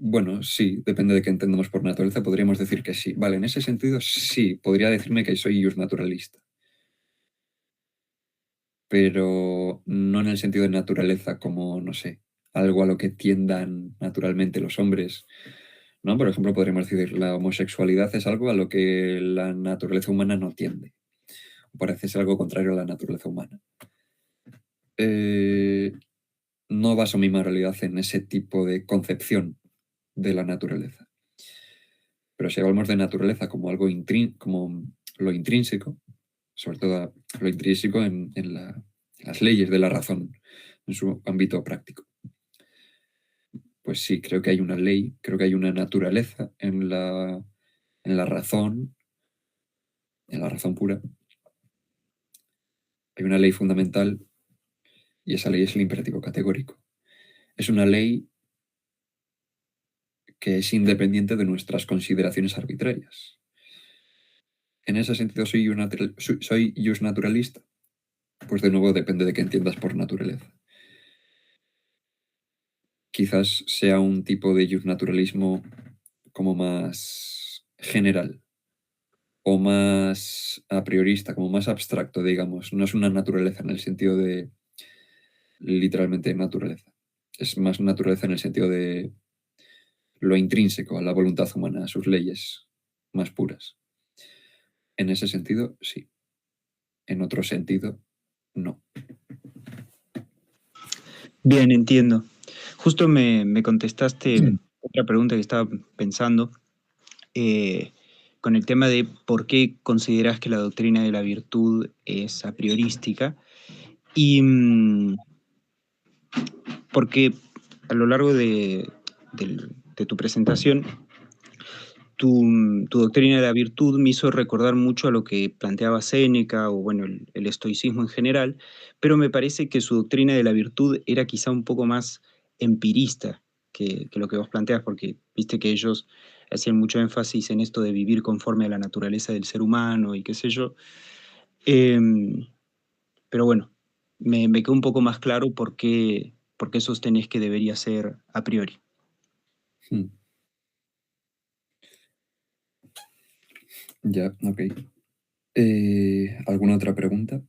Bueno, sí, depende de qué entendamos por naturaleza, podríamos decir que sí. Vale, en ese sentido sí, podría decirme que soy justnaturalista. Pero no en el sentido de naturaleza como, no sé, algo a lo que tiendan naturalmente los hombres, ¿no? Por ejemplo, podríamos decir, la homosexualidad es algo a lo que la naturaleza humana no tiende. Parece ser algo contrario a la naturaleza humana. No baso mi moralidad en ese tipo de concepción de la naturaleza. Pero si hablamos de naturaleza como algo como lo intrínseco, sobre todo lo intrínseco en las leyes de la razón, en su ámbito práctico. Pues sí, creo que hay una ley, creo que hay una naturaleza en la razón, en la razón pura. Hay una ley fundamental y esa ley es el imperativo categórico. Es una ley que es independiente de nuestras consideraciones arbitrarias. En ese sentido, ¿soy justnaturalista? Pues de nuevo depende de qué entiendas por naturaleza. Quizás sea un tipo de justnaturalismo como más general o más a priorista, como más abstracto, digamos. No es una naturaleza en el sentido de literalmente naturaleza. Es más naturaleza en el sentido de lo intrínseco a la voluntad humana, a sus leyes más puras. En ese sentido, sí. En otro sentido, no. Bien, entiendo. Justo me contestaste otra pregunta que estaba pensando con el tema de por qué consideras que la doctrina de la virtud es a priorística. Y porque a lo largo de tu presentación, tu doctrina de la virtud me hizo recordar mucho a lo que planteaba Séneca o bueno, el estoicismo en general, pero me parece que su doctrina de la virtud era quizá un poco más empirista que lo que vos planteas, porque viste que ellos hacían mucho énfasis en esto de vivir conforme a la naturaleza del ser humano y qué sé yo. Pero bueno, me quedó un poco más claro por qué sostenés que debería ser a priori. Hmm. Ya, ok. ¿Alguna otra pregunta?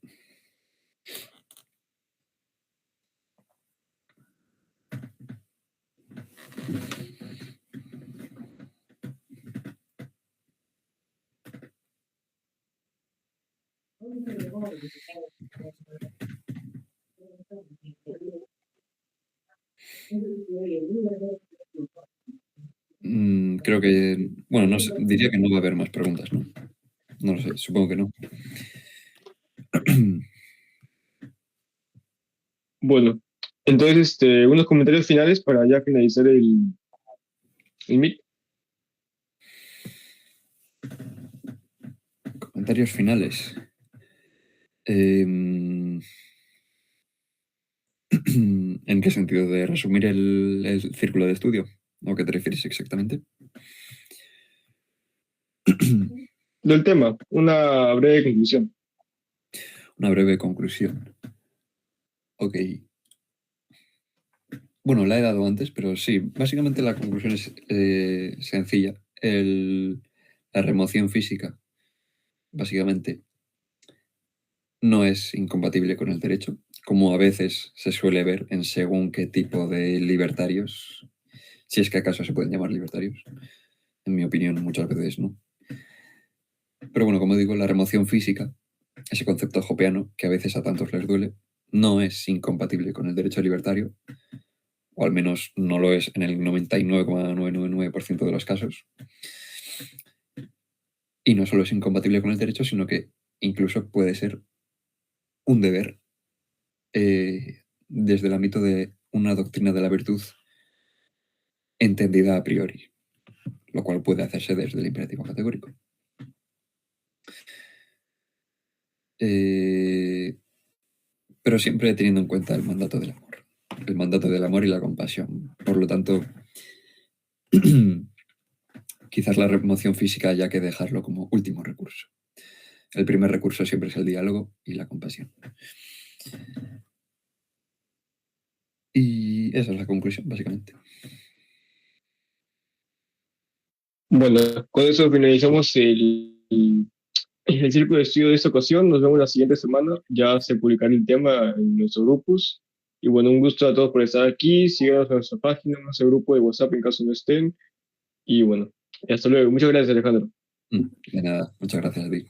Creo que, bueno, no sé, diría que no va a haber más preguntas, ¿no? No lo sé, supongo que no. Bueno, entonces, unos comentarios finales para ya finalizar el Meet. Comentarios finales. Em, ¿En qué sentido? ¿De resumir el círculo de estudio? ¿O qué te refieres exactamente? Del tema, una breve conclusión. Una breve conclusión. Ok. Bueno, la he dado antes, pero sí, básicamente la conclusión es sencilla. La remoción física, básicamente, no es incompatible con el derecho, como a veces se suele ver en según qué tipo de libertarios, si es que acaso se pueden llamar libertarios. En mi opinión, muchas veces no. Pero bueno, como digo, la remoción física, ese concepto hoppeano que a veces a tantos les duele, no es incompatible con el derecho libertario, o al menos no lo es en el 99,999% de los casos. Y no solo es incompatible con el derecho, sino que incluso puede ser un deber desde el ámbito de una doctrina de la virtud entendida a priori, lo cual puede hacerse desde el imperativo categórico. Pero siempre teniendo en cuenta el mandato del amor y la compasión. Por lo tanto, quizás la remoción física haya que dejarlo como último recurso. El primer recurso siempre es el diálogo y la compasión. Y esa es la conclusión, básicamente. Bueno, con eso finalizamos el círculo de estudio de esta ocasión. Nos vemos la siguiente semana. Ya se publicará el tema en nuestros grupos. Y bueno, un gusto a todos por estar aquí. Síganos en nuestra página, en nuestro grupo de WhatsApp en caso no estén. Y bueno, hasta luego. Muchas gracias, Alejandro. De nada, muchas gracias a ti.